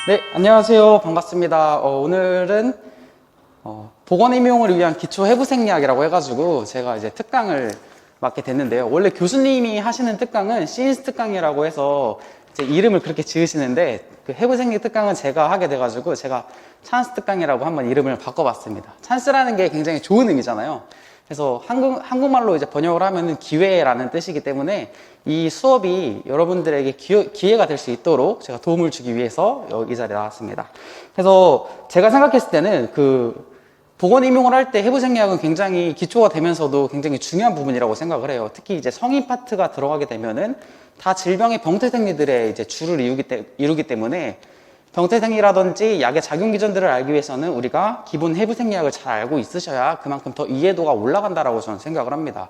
네, 안녕하세요. 반갑습니다. 오늘은 보건 임용을 위한 기초 해부 생리학이라고 해가지고 제가 이제 특강을 맡게 됐는데요. 원래 교수님이 하시는 특강은 시인스 특강이라고 해서 제 이름을 그렇게 지으시는데 그 해부 생리 특강은 제가 하게 돼가지고 제가 찬스 특강이라고 한번 이름을 바꿔봤습니다. 찬스라는 게 굉장히 좋은 의미잖아요. 그래서 한국말로 이제 번역을 하면은 기회라는 뜻이기 때문에 이 수업이 여러분들에게 기회가 될 수 있도록 제가 도움을 주기 위해서 이 자리에 나왔습니다. 그래서 제가 생각했을 때는 보건 임용을 할 때 해부 생리학은 굉장히 기초가 되면서도 굉장히 중요한 부분이라고 생각을 해요. 특히 이제 성인 파트가 들어가게 되면은 다 질병의 병태 생리들의 이제 주를 이루기 때문에 병태 생리라든지 약의 작용 기전들을 알기 위해서는 우리가 기본 해부 생리학을 잘 알고 있으셔야 그만큼 더 이해도가 올라간다라고 저는 생각을 합니다.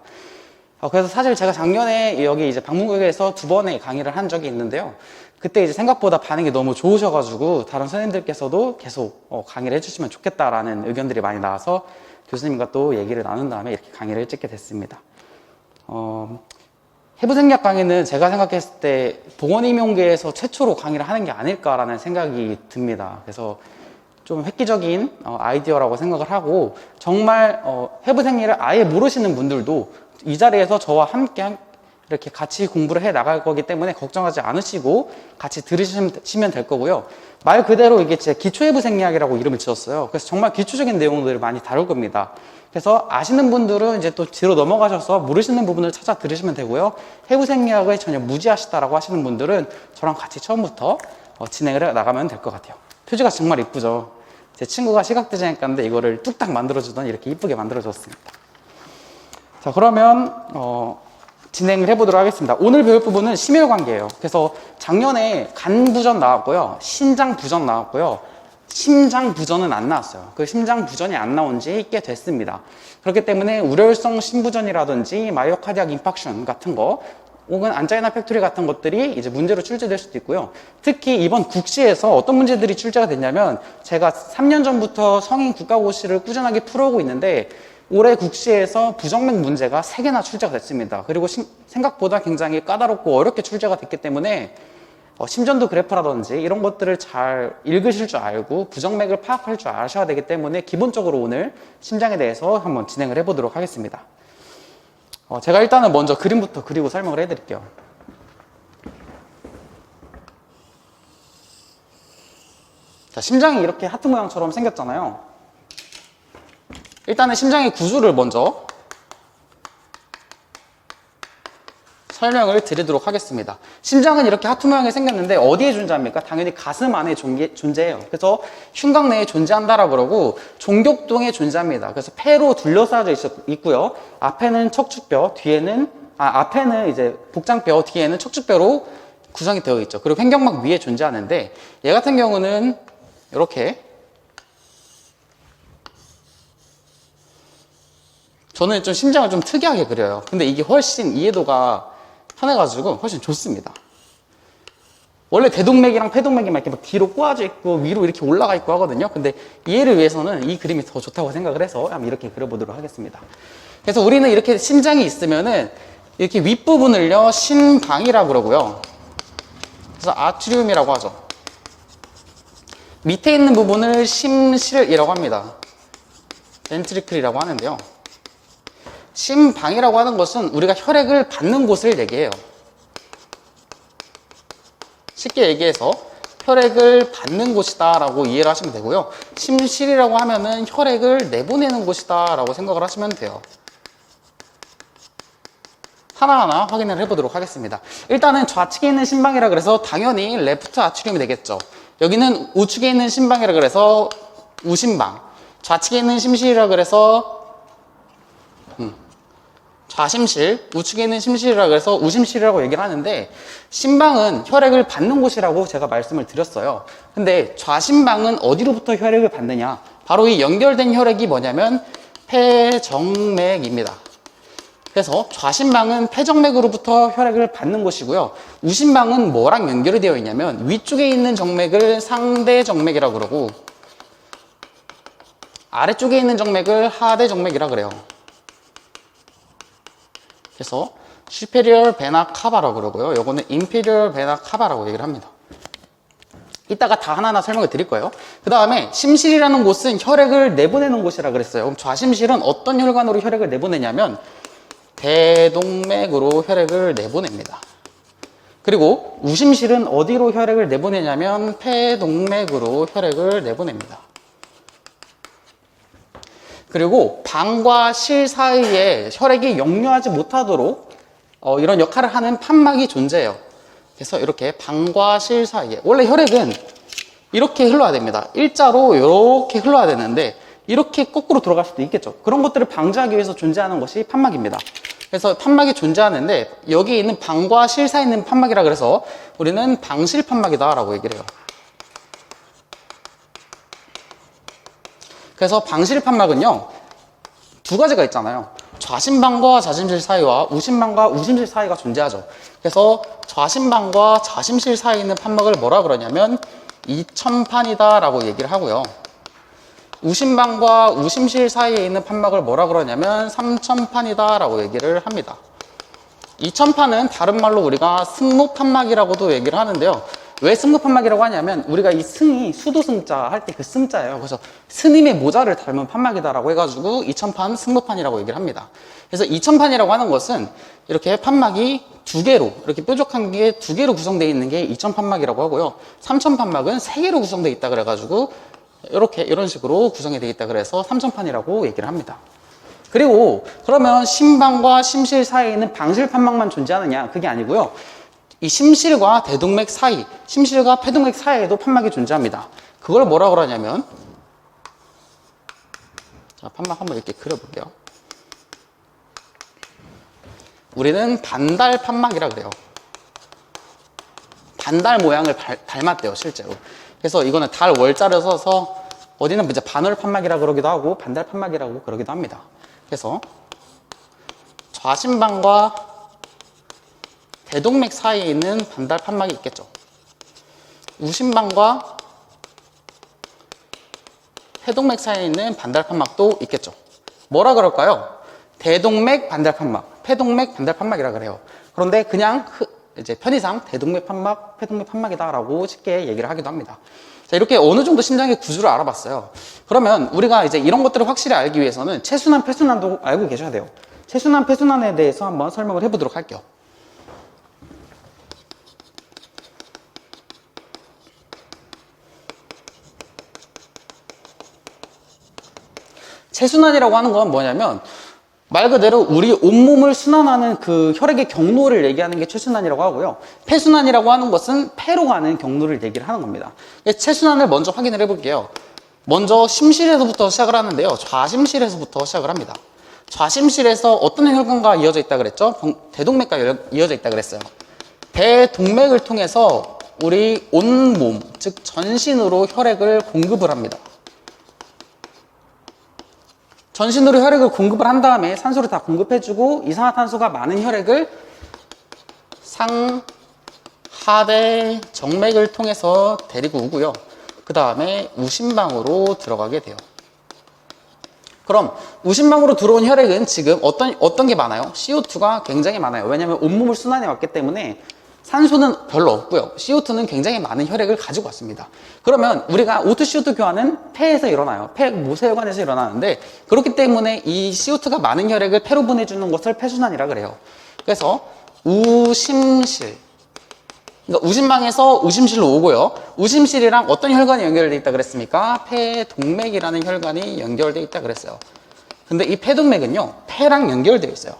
그래서 사실 제가 작년에 여기 이제 방문국에서 2번의 강의를 한 적이 있는데요. 그때 이제 생각보다 반응이 너무 좋으셔가지고 다른 선생님들께서도 계속 강의를 해주시면 좋겠다라는 의견들이 많이 나와서 교수님과 또 얘기를 나눈 다음에 이렇게 강의를 찍게 됐습니다. 해부생리학 강의는 제가 생각했을 때 보건임용계에서 최초로 강의를 하는 게 아닐까라는 생각이 듭니다. 그래서 좀 획기적인 아이디어라고 생각을 하고 정말 해부생리를 아예 모르시는 분들도 이 자리에서 저와 함께 이렇게 같이 공부를 해 나갈 거기 때문에 걱정하지 않으시고 같이 들으시면 될 거고요. 말 그대로 이게 제 기초해부생리학이라고 이름을 지었어요. 그래서 정말 기초적인 내용들을 많이 다룰 겁니다. 그래서 아시는 분들은 이제 또 뒤로 넘어가셔서 모르시는 부분을 찾아 들으시면 되고요. 해부생리학을 전혀 무지하시다라고 하시는 분들은 저랑 같이 처음부터 진행을 해 나가면 될 것 같아요. 표지가 정말 이쁘죠. 제 친구가 시각디자인과인데 이거를 뚝딱 만들어주더니 이렇게 이쁘게 만들어줬습니다. 자, 그러면 진행을 해보도록 하겠습니다. 오늘 배울 부분은 심혈관계예요. 그래서 작년에 간부전 나왔고요, 신장부전 나왔고요, 심장부전은 안 나왔어요. 그 심장부전이 안 나온 지 꽤 됐습니다. 그렇기 때문에 우려혈성 심부전이라든지 마이오카디악 인팍션 같은 거 혹은 안자이나 팩토리 같은 것들이 이제 문제로 출제될 수도 있고요. 특히 이번 국시에서 어떤 문제들이 출제가 됐냐면 제가 3년 전부터 성인 국가고시를 꾸준하게 풀어오고 있는데 올해 국시에서 부정맥 문제가 3개나 출제가 됐습니다. 그리고 생각보다 굉장히 까다롭고 어렵게 출제가 됐기 때문에 심전도 그래프라든지 이런 것들을 잘 읽으실 줄 알고 부정맥을 파악할 줄 아셔야 되기 때문에 기본적으로 오늘 심장에 대해서 한번 진행을 해보도록 하겠습니다. 제가 일단은 먼저 그림부터 그리고 설명을 해드릴게요. 자, 심장이 이렇게 하트 모양처럼 생겼잖아요. 일단은 심장의 구조를 먼저 설명을 드리도록 하겠습니다. 심장은 이렇게 하트 모양이 생겼는데 어디에 존재합니까? 당연히 가슴 안에 존재해요. 그래서 흉곽 내에 존재한다라고 그러고 종격동에 존재합니다. 그래서 폐로 둘러싸여 있고요. 앞에는 척추뼈, 앞에는 이제 복장뼈, 뒤에는 척추뼈로 구성이 되어 있죠. 그리고 횡격막 위에 존재하는데 얘 같은 경우는 이렇게 저는 좀 심장을 좀 특이하게 그려요. 근데 이게 훨씬 이해도가 편해가지고 훨씬 좋습니다. 원래 대동맥이랑 폐동맥이 막 이렇게 막 뒤로 꼬아져 있고 위로 이렇게 올라가 있고 하거든요. 근데 이해를 위해서는 이 그림이 더 좋다고 생각을 해서 한번 이렇게 그려보도록 하겠습니다. 그래서 우리는 이렇게 심장이 있으면은 이렇게 윗부분을요, 심방이라고 그러고요. 그래서 아트리움이라고 하죠. 밑에 있는 부분을 심실이라고 합니다. 벤트리클이라고 하는데요. 심방이라고 하는 것은 우리가 혈액을 받는 곳을 얘기해요. 쉽게 얘기해서 혈액을 받는 곳이다 라고 이해를 하시면 되고요. 심실이라고 하면은 혈액을 내보내는 곳이다 라고 생각을 하시면 돼요. 하나하나 확인을 해보도록 하겠습니다. 일단은 좌측에 있는 심방이라 그래서 당연히 레프트 아트리움이 되겠죠. 여기는 우측에 있는 심방이라 그래서 우심방, 좌측에 있는 심실이라 그래서 좌심실, 우측에 있는 심실이라 그래서 우심실이라고 얘기를 하는데 심방은 혈액을 받는 곳이라고 제가 말씀을 드렸어요. 근데 좌심방은 어디로부터 혈액을 받느냐? 바로 이 연결된 혈액이 뭐냐면 폐정맥입니다. 그래서 좌심방은 폐정맥으로부터 혈액을 받는 곳이고요. 우심방은 뭐랑 연결이 되어 있냐면 위쪽에 있는 정맥을 상대정맥이라고 그러고 아래쪽에 있는 정맥을 하대정맥이라고 그래요. 그래서 superior vena cava라고 그러고요. 요거는 inferior vena cava라고 얘기를 합니다. 이따가 다 하나하나 설명을 드릴 거예요. 그 다음에 심실이라는 곳은 혈액을 내보내는 곳이라 그랬어요. 그럼 좌심실은 어떤 혈관으로 혈액을 내보내냐면 대동맥으로 혈액을 내보냅니다. 그리고 우심실은 어디로 혈액을 내보내냐면 폐동맥으로 혈액을 내보냅니다. 그리고 방과 실 사이에 혈액이 역류하지 못하도록 이런 역할을 하는 판막이 존재해요. 그래서 이렇게 방과 실 사이에, 원래 혈액은 이렇게 흘러야 됩니다. 일자로 이렇게 흘러야 되는데 이렇게 거꾸로 들어갈 수도 있겠죠. 그런 것들을 방지하기 위해서 존재하는 것이 판막입니다. 그래서 판막이 존재하는데 여기 있는 방과 실 사이에 있는 판막이라 그래서 우리는 방실 판막이다 라고 얘기를 해요. 그래서 방실 판막은요, 두 가지가 있잖아요. 좌심방과 좌심실 사이와 우심방과 우심실 사이가 존재하죠. 그래서 좌심방과 좌심실 사이에 있는 판막을 뭐라 그러냐면 이천판이다 라고 얘기를 하고요. 우심방과 우심실 사이에 있는 판막을 뭐라 그러냐면 삼천판이다 라고 얘기를 합니다. 이천판은 다른 말로 우리가 승모판막이라고도 얘기를 하는데요. 왜 승모판막이라고 하냐면 우리가 이 승이 수도승자 할 때 그 승자예요. 그래서 스님의 모자를 닮은 판막이다라고 해가지고 이천판 승모판이라고 얘기를 합니다. 그래서 이천판이라고 하는 것은 이렇게 판막이 두 개로, 이렇게 뾰족한 게 두 개로 구성되어 있는 게 이천판막이라고 하고요. 삼천판막은 세 개로 구성되어 있다 그래가지고 이렇게 이런 식으로 구성이 되어 있다 그래서 삼천판이라고 얘기를 합니다. 그리고 그러면 심방과 심실 사이에 있는 방실판막만 존재하느냐? 그게 아니고요. 이 심실과 대동맥 사이, 심실과 폐동맥 사이에도 판막이 존재합니다. 그걸 뭐라 그러냐면, 자, 판막 한번 이렇게 그려볼게요. 우리는 반달 판막이라 그래요. 반달 모양을 닮았대요, 실제로. 그래서 이거는 달 월자를 써서 어디는 이제 반월 판막이라 그러기도 하고 반달 판막이라고 그러기도 합니다. 그래서 좌심방과 대동맥 사이에 있는 반달 판막이 있겠죠. 우심방과 폐동맥 사이에 있는 반달 판막도 있겠죠. 뭐라 그럴까요? 대동맥 반달 판막, 폐동맥 반달 판막이라 그래요. 그런데 그냥 이제 편의상 대동맥 판막, 폐동맥 판막이다라고 쉽게 얘기를 하기도 합니다. 자, 이렇게 어느 정도 심장의 구조를 알아봤어요. 그러면 우리가 이제 이런 것들을 확실히 알기 위해서는 체순환, 폐순환도 알고 계셔야 돼요. 체순환, 폐순환에 대해서 한번 설명을 해보도록 할게요. 체순환이라고 하는 건 뭐냐면 말 그대로 우리 온몸을 순환하는 그 혈액의 경로를 얘기하는 게 체순환이라고 하고요. 폐순환이라고 하는 것은 폐로 가는 경로를 얘기를 하는 겁니다. 체순환을 먼저 확인을 해볼게요. 먼저 심실에서부터 시작을 하는데요. 좌심실에서부터 시작을 합니다. 좌심실에서 어떤 혈관과 이어져 있다 그랬죠? 대동맥과 이어져 있다 그랬어요. 대동맥을 통해서 우리 온몸, 즉 전신으로 혈액을 공급을 합니다. 전신으로 혈액을 공급을 한 다음에 산소를 다 공급해주고 이산화탄소가 많은 혈액을 상하대 정맥을 통해서 데리고 오고요. 그 다음에 우심방으로 들어가게 돼요. 그럼 우심방으로 들어온 혈액은 지금 어떤 게 많아요? CO2가 굉장히 많아요. 왜냐하면 온몸을 순환해 왔기 때문에 산소는 별로 없고요. CO2는 굉장히 많은 혈액을 가지고 왔습니다. 그러면 우리가 O2, CO2 교환은 폐에서 일어나요. 폐 모세혈관에서 일어나는데 그렇기 때문에 이 CO2가 많은 혈액을 폐로 보내주는 것을 폐순환이라 그래요. 그래서 우심실, 그러니까 우심방에서 우심실로 오고요. 우심실이랑 어떤 혈관이 연결되어 있다 그랬습니까? 폐동맥이라는 혈관이 연결되어 있다 그랬어요. 근데 이 폐동맥은요, 폐랑 연결되어 있어요.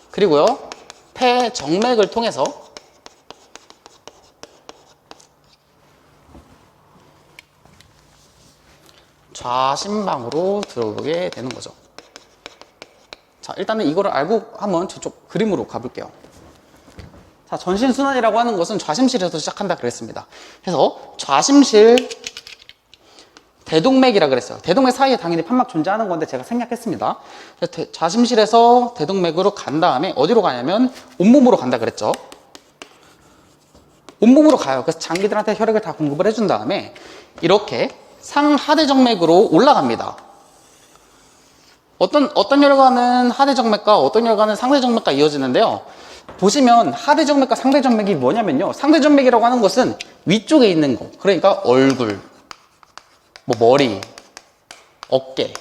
그리고요, 폐정맥을 통해서 좌심방으로 들어오게 되는 거죠. 자, 일단은 이거를 알고 한번 저쪽 그림으로 가볼게요. 자, 전신순환이라고 하는 것은 좌심실에서 시작한다 그랬습니다. 그래서 좌심실, 대동맥이라 그랬어요. 대동맥 사이에 당연히 판막 존재하는 건데 제가 생략했습니다. 좌심실에서 대동맥으로 간 다음에 어디로 가냐면 온몸으로 간다 그랬죠. 온몸으로 가요. 그래서 장기들한테 혈액을 다 공급을 해준 다음에 이렇게 상하대정맥으로 올라갑니다. 어떤 혈관은 하대정맥과 어떤 혈관은 상대정맥과 이어지는데요. 보시면 하대정맥과 상대정맥이 뭐냐면요. 상대정맥이라고 하는 것은 위쪽에 있는 거. 그러니까 얼굴, 뭐 머리, 어깨,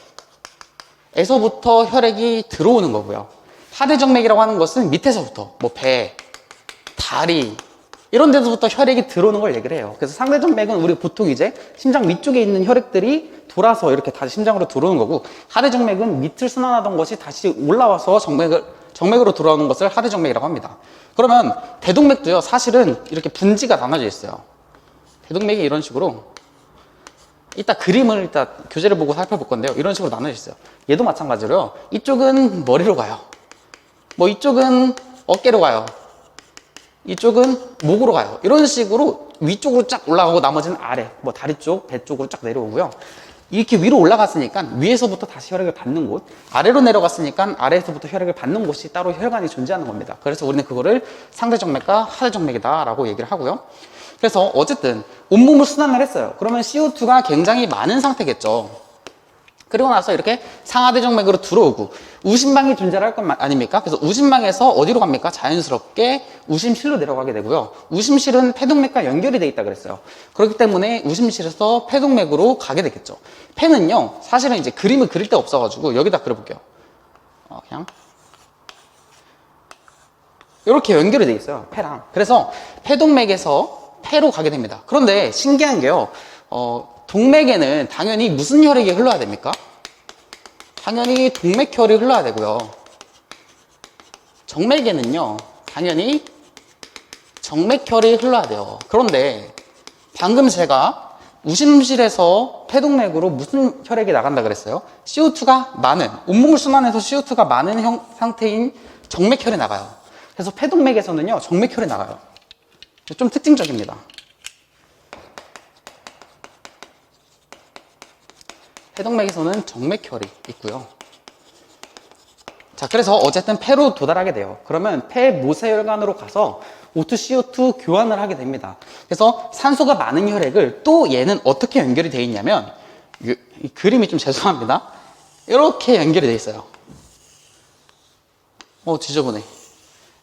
에서부터 혈액이 들어오는 거고요. 하대정맥이라고 하는 것은 밑에서부터 뭐 배, 다리 이런 데서부터 혈액이 들어오는 걸 얘기를 해요. 그래서 상대정맥은 우리 보통 이제 심장 위쪽에 있는 혈액들이 돌아서 이렇게 다시 심장으로 들어오는 거고, 하대정맥은 밑을 순환하던 것이 다시 올라와서 정맥으로 돌아오는 것을 하대정맥이라고 합니다. 그러면 대동맥도요, 사실은 이렇게 분지가 나눠져 있어요. 대동맥이 이런 식으로, 이따 그림을 이따 교재를 보고 살펴볼 건데요. 이런 식으로 나눠져 있어요. 얘도 마찬가지로요. 이쪽은 머리로 가요. 뭐 이쪽은 어깨로 가요. 이쪽은 목으로 가요. 이런 식으로 위쪽으로 쫙 올라가고 나머지는 아래, 뭐 다리 쪽, 배 쪽으로 쫙 내려오고요. 이렇게 위로 올라갔으니까 위에서부터 다시 혈액을 받는 곳, 아래로 내려갔으니까 아래에서부터 혈액을 받는 곳이 따로 혈관이 존재하는 겁니다. 그래서 우리는 그거를 상대정맥과 하대정맥이다 라고 얘기를 하고요. 그래서 어쨌든 온몸을 순환을 했어요. 그러면 CO2가 굉장히 많은 상태겠죠. 그리고 나서 이렇게 상하대정맥으로 들어오고 우심방이 존재할 것 아닙니까? 그래서 우심방에서 어디로 갑니까? 자연스럽게 우심실로 내려가게 되고요. 우심실은 폐동맥과 연결이 돼 있다 그랬어요. 그렇기 때문에 우심실에서 폐동맥으로 가게 되겠죠. 폐는요, 사실은 이제 그림을 그릴 데가 없어가지고 여기다 그려볼게요. 그냥 이렇게 연결이 돼 있어요. 폐랑. 그래서 폐동맥에서 폐로 가게 됩니다. 그런데 신기한 게요, 동맥에는 당연히 무슨 혈액이 흘러야 됩니까? 당연히 동맥혈이 흘러야 되고요. 정맥에는요, 당연히 정맥혈이 흘러야 돼요. 그런데 방금 제가 우심실에서 폐동맥으로 무슨 혈액이 나간다 그랬어요? CO2가 많은, 온몸을 순환해서 CO2가 많은 상태인 정맥혈이 나가요. 그래서 폐동맥에서는요, 정맥혈이 나가요. 좀 특징적입니다. 폐동맥에서는 정맥혈이 있고요. 자, 그래서 어쨌든 폐로 도달하게 돼요. 그러면 폐 모세혈관으로 가서 O2, CO2 교환을 하게 됩니다. 그래서 산소가 많은 혈액을 또 얘는 어떻게 연결이 되어 있냐면, 이 그림이 좀 죄송합니다. 이렇게 연결이 되어 있어요. 지저분해.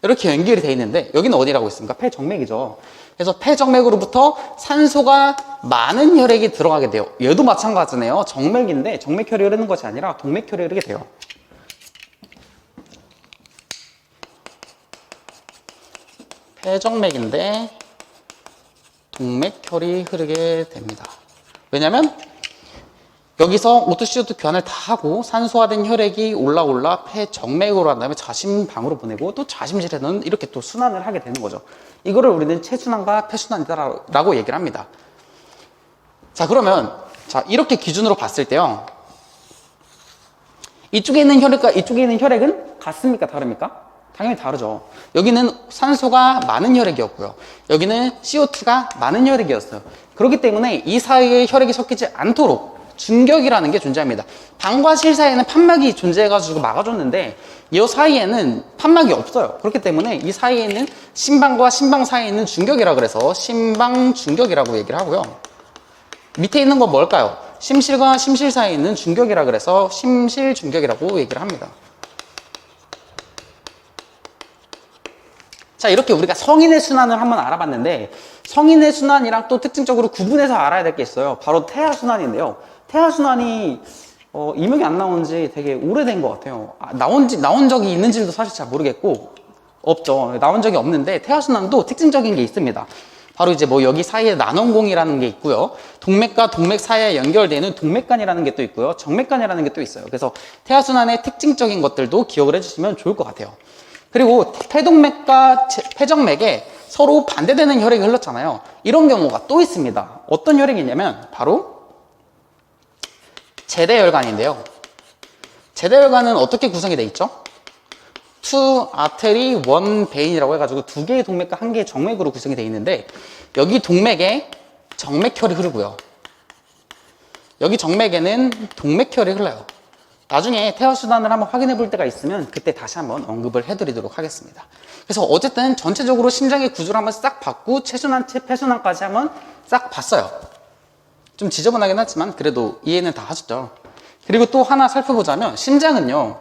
이렇게 연결이 되어 있는데 여기는 어디라고 있습니까? 폐정맥이죠. 그래서 폐정맥으로부터 산소가 많은 혈액이 들어가게 돼요. 얘도 마찬가지네요. 정맥인데 정맥혈이 흐르는 것이 아니라 동맥혈이 흐르게 돼요. 폐정맥인데 동맥혈이 흐르게 됩니다. 왜냐면 여기서 O2, CO2 교환을 다 하고 산소화된 혈액이 올라 폐정맥으로 한 다음에 자심방으로 보내고 또 자심실에는 이렇게 또 순환을 하게 되는 거죠. 이거를 우리는 체순환과 폐순환이다라고 얘기를 합니다. 자, 그러면 이렇게 기준으로 봤을 때요, 이쪽에 있는 혈액과 이쪽에 있는 혈액은 같습니까? 다릅니까? 당연히 다르죠. 여기는 산소가 많은 혈액이었고요. 여기는 CO2가 많은 혈액이었어요. 그렇기 때문에 이 사이에 혈액이 섞이지 않도록 중격이라는 게 존재합니다. 방과 실 사이에는 판막이 존재해가지고 막아줬는데 이 사이에는 판막이 없어요. 그렇기 때문에 이 사이에 있는 심방과 심방 사이에 있는 중격이라고 그래서 심방중격이라고 얘기를 하고요. 밑에 있는 건 뭘까요? 심실과 심실 사이에 있는 중격이라고 그래서 심실중격이라고 얘기를 합니다. 자, 이렇게 우리가 성인의 순환을 한번 알아봤는데, 성인의 순환이랑 또 특징적으로 구분해서 알아야 될 게 있어요. 바로 태아순환인데요. 태아순환이 이명이 안 나온 지 되게 오래된 것 같아요. 나온 적이 있는지도 사실 잘 모르겠고, 없죠. 나온 적이 없는데 태아순환도 특징적인 게 있습니다. 바로 이제 뭐 여기 사이에 난원공이라는 게 있고요. 동맥과 동맥 사이에 연결되는 동맥관이라는 게 또 있고요. 정맥관이라는 게 또 있어요. 그래서 태아순환의 특징적인 것들도 기억을 해주시면 좋을 것 같아요. 그리고 폐동맥과 폐정맥에 서로 반대되는 혈액이 흘렀잖아요. 이런 경우가 또 있습니다. 어떤 혈액이냐면 바로 제대혈관인데요. 제대혈관은 어떻게 구성이 되어 있죠? 투 아테리 원 베인이라고 해가지고 두 개의 동맥과 한 개의 정맥으로 구성이 되어 있는데, 여기 동맥에 정맥혈이 흐르고요. 여기 정맥에는 동맥혈이 흘러요. 나중에 태아순환을 한번 확인해 볼 때가 있으면 그때 다시 한번 언급을 해드리도록 하겠습니다. 그래서 어쨌든 전체적으로 심장의 구조를 한번 싹 봤고 체순환, 폐순환까지 한번 싹 봤어요. 좀 지저분하긴 하지만 그래도 이해는 다 하셨죠. 그리고 또 하나 살펴보자면 심장은요,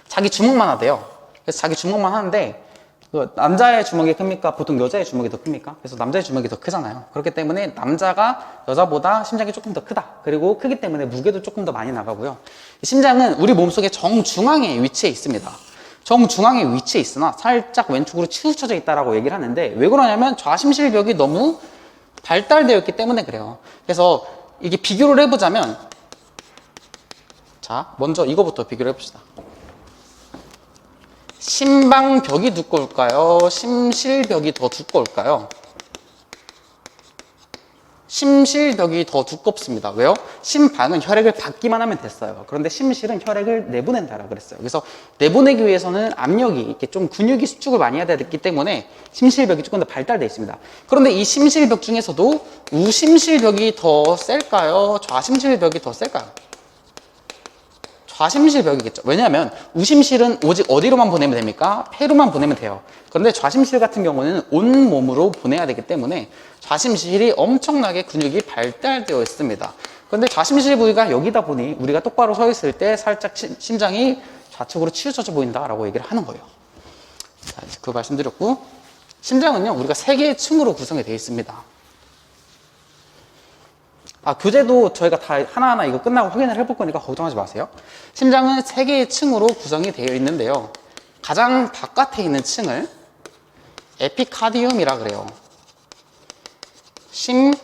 자기 주먹만 하대요. 그래서 자기 주먹만 하는데 그 남자의 주먹이 큽니까? 보통 여자의 주먹이 더 큽니까? 그래서 남자의 주먹이 더 크잖아요. 그렇기 때문에 남자가 여자보다 심장이 조금 더 크다. 그리고 크기 때문에 무게도 조금 더 많이 나가고요. 심장은 우리 몸속의 정중앙에 위치해 있습니다. 정중앙에 위치해 있으나 살짝 왼쪽으로 치우쳐져 있다라고 얘기를 하는데, 왜 그러냐면 좌심실벽이 너무 발달되어 있기 때문에 그래요. 그래서 이게 비교를 해보자면, 자, 먼저 이거부터 비교를 해봅시다. 심방벽이 두꺼울까요? 심실벽이 더 두꺼울까요? 심실벽이 더 두껍습니다. 왜요? 심방은 혈액을 받기만 하면 됐어요. 그런데 심실은 혈액을 내보낸다라고 그랬어요. 그래서 내보내기 위해서는 압력이 이렇게 좀 근육이 수축을 많이 해야 되기 때문에 심실벽이 조금 더 발달되어 있습니다. 그런데 이 심실벽 중에서도 우심실벽이 더 셀까요? 좌심실벽이 더 셀까요? 좌심실벽이겠죠. 왜냐하면 우심실은 오직 어디로만 보내면 됩니까? 폐로만 보내면 돼요. 그런데 좌심실 같은 경우는 온 몸으로 보내야 되기 때문에 좌심실이 엄청나게 근육이 발달되어 있습니다. 그런데 좌심실 부위가 여기다 보니 우리가 똑바로 서 있을 때 살짝 심장이 좌측으로 치우쳐져 보인다라고 얘기를 하는 거예요. 자, 이제 그 말씀드렸고, 심장은요, 우리가 3개의 층으로 구성이 되어 있습니다. 교재도 저희가 다 하나하나 이거 끝나고 확인을 해볼 거니까 걱정하지 마세요. 심장은 3개의 층으로 구성이 되어 있는데요. 가장 바깥에 있는 층을 에피카디움이라 그래요. 심외막이죠.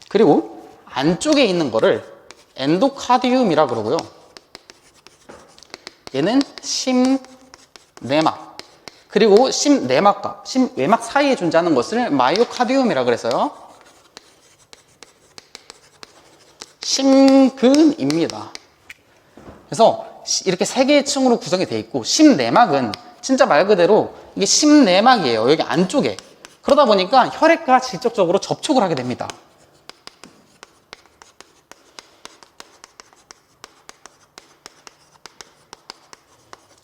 그리고 안쪽에 있는 거를 엔도카디움이라 그러고요. 얘는 심내막. 그리고 심내막과 심외막 사이에 존재하는 것을 마이오카디움이라 그래서요. 심근입니다. 그래서 이렇게 3개의 층으로 구성이 되어 있고, 심내막은 진짜 말 그대로 이게 심내막이에요. 여기 안쪽에. 그러다 보니까 혈액과 직접적으로 접촉을 하게 됩니다.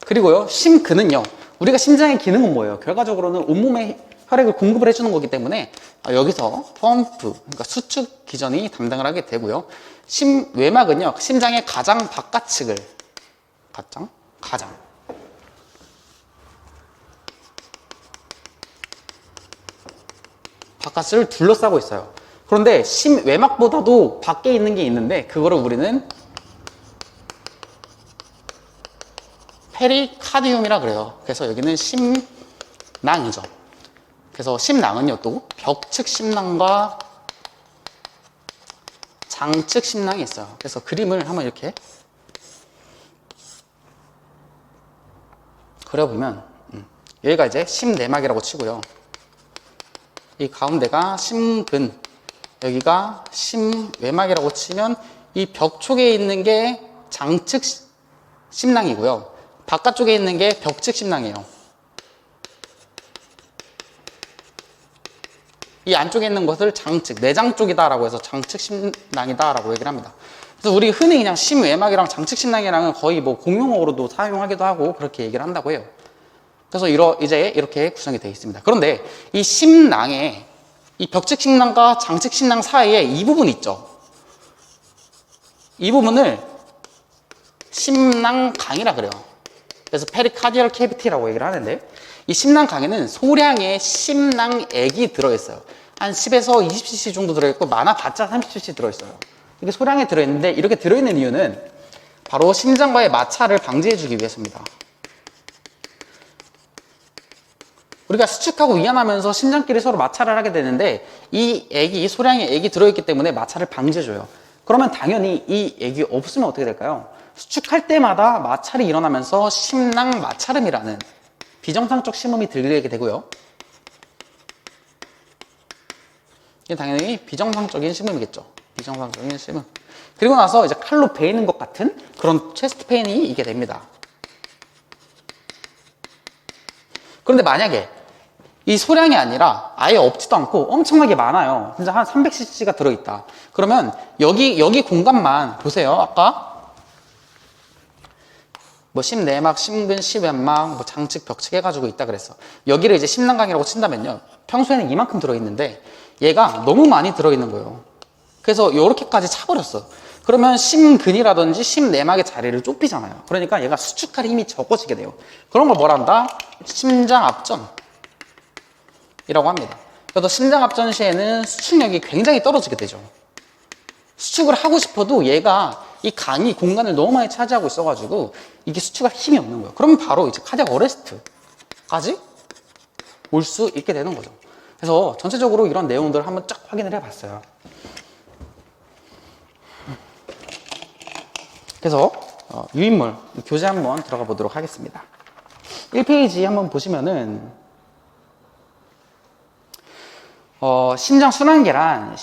그리고요, 심근은요, 우리가 심장의 기능은 뭐예요? 결과적으로는 온몸에 혈액을 공급을 해주는 거기 때문에 여기서 펌프, 그러니까 수축 기전이 담당을 하게 되고요. 심외막은요, 심장의 가장 바깥측을 가장 바깥을 둘러싸고 있어요. 그런데 심외막보다도 밖에 있는 게 있는데, 그거를 우리는 페리카디움이라 그래요. 그래서 여기는 심낭이죠. 그래서 심낭은요, 또 벽측 심낭과 장측 심낭이 있어요. 그래서 그림을 한번 이렇게 그려보면, 여기가 이제 심내막이라고 치고요. 이 가운데가 심근, 여기가 심외막이라고 치면 이 벽 쪽에 있는 게 장측 심낭이고요. 바깥쪽에 있는 게 벽측 심낭이에요. 이 안쪽에 있는 것을 장측, 내장 쪽이다라고 해서 장측 심낭이다라고 얘기를 합니다. 그래서 우리 흔히 그냥 심외막이랑 장측 심낭이랑은 거의 뭐 공용어로도 사용하기도 하고 그렇게 얘기를 한다고 해요. 그래서 이제 이렇게 구성이 되어 있습니다. 그런데 이 심낭에 이 벽측 심낭과 장측 심낭 사이에 이 부분 있죠. 이 부분을 심낭강이라 그래요. 그래서 페리카디얼 캐비티라고 얘기를 하는데, 이 심낭강에는 소량의 심낭액이 들어있어요. 한 10에서 20cc 정도 들어있고, 많아봤자 30cc 들어있어요. 이게 소량에 들어있는데, 이렇게 들어있는 이유는 바로 심장과의 마찰을 방지해주기 위해서입니다. 우리가 수축하고 이완하면서 심장끼리 서로 마찰을 하게 되는데, 이 소량의 액이 들어있기 때문에 마찰을 방지해줘요. 그러면 당연히 이 액이 없으면 어떻게 될까요? 수축할 때마다 마찰이 일어나면서 심낭 마찰음이라는 비정상적 심음이 들리게 되고요. 이게 당연히 비정상적인 심음이겠죠. 비정상적인 심음. 그리고 나서 이제 칼로 베이는 것 같은 그런 체스트 페인이 있게 됩니다. 그런데 만약에 이 소량이 아니라 아예 없지도 않고 엄청나게 많아요. 진짜 한 300cc가 들어있다. 그러면 여기 공간만 보세요. 아까 뭐 심내막, 심근, 심외막, 뭐 장측, 벽측 해가지고 있다 그랬어. 여기를 이제 심낭강이라고 친다면요, 평소에는 이만큼 들어있는데 얘가 너무 많이 들어있는 거예요. 그래서 이렇게까지 차버렸어. 그러면 심근이라든지 심내막의 자리를 좁히잖아요. 그러니까 얘가 수축할 힘이 적어지게 돼요. 그런 걸 뭐라 한다? 심장압전이라고 합니다. 그래서 심장압전 시에는 수축력이 굉장히 떨어지게 되죠. 수축을 하고 싶어도 얘가 이 강이 공간을 너무 많이 차지하고 있어가지고 이게 수축할 힘이 없는 거예요. 그러면 바로 이제 카디악 어레스트까지 올 수 있게 되는 거죠. 그래서 전체적으로 이런 내용들을 한번 쫙 확인을 해봤어요. 그래서 유인물 교재 한번 들어가 보도록 하겠습니다. 1페이지 한번 보시면은 심장순환계는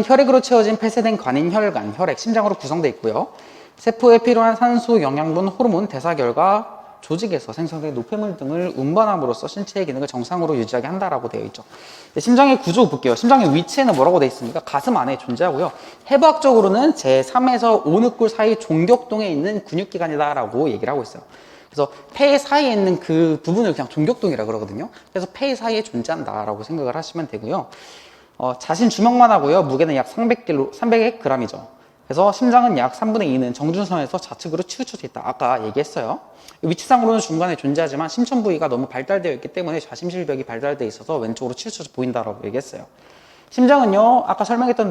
혈액으로 채워진 폐쇄된 관인, 혈관, 혈액, 심장으로 구성되어 있고요. 세포에 필요한 산소, 영양분, 호르몬, 대사 결과, 조직에서 생성된 노폐물 등을 운반함으로써 신체의 기능을 정상으로 유지하게 한다라고 되어 있죠. 심장의 구조 볼게요. 심장의 위치에는 뭐라고 되어 있습니까? 가슴 안에 존재하고요. 해부학적으로는 제3에서 5늑골 사이 종격동에 있는 근육기관이다라고 얘기를 하고 있어요. 그래서 폐 사이에 있는 그 부분을 그냥 종격동이라 그러거든요. 그래서 폐 사이에 존재한다라고 생각을 하시면 되고요. 자신 주먹만 하고요. 무게는 약 300g이죠. 그래서 심장은 약 3분의 2는 정준선에서 좌측으로 치우쳐져 있다. 아까 얘기했어요. 위치상으로는 중간에 존재하지만 심천 부위가 너무 발달되어 있기 때문에 좌심실벽이 발달되어 있어서 왼쪽으로 치우쳐져 보인다라고 얘기했어요. 심장은요, 아까 설명했던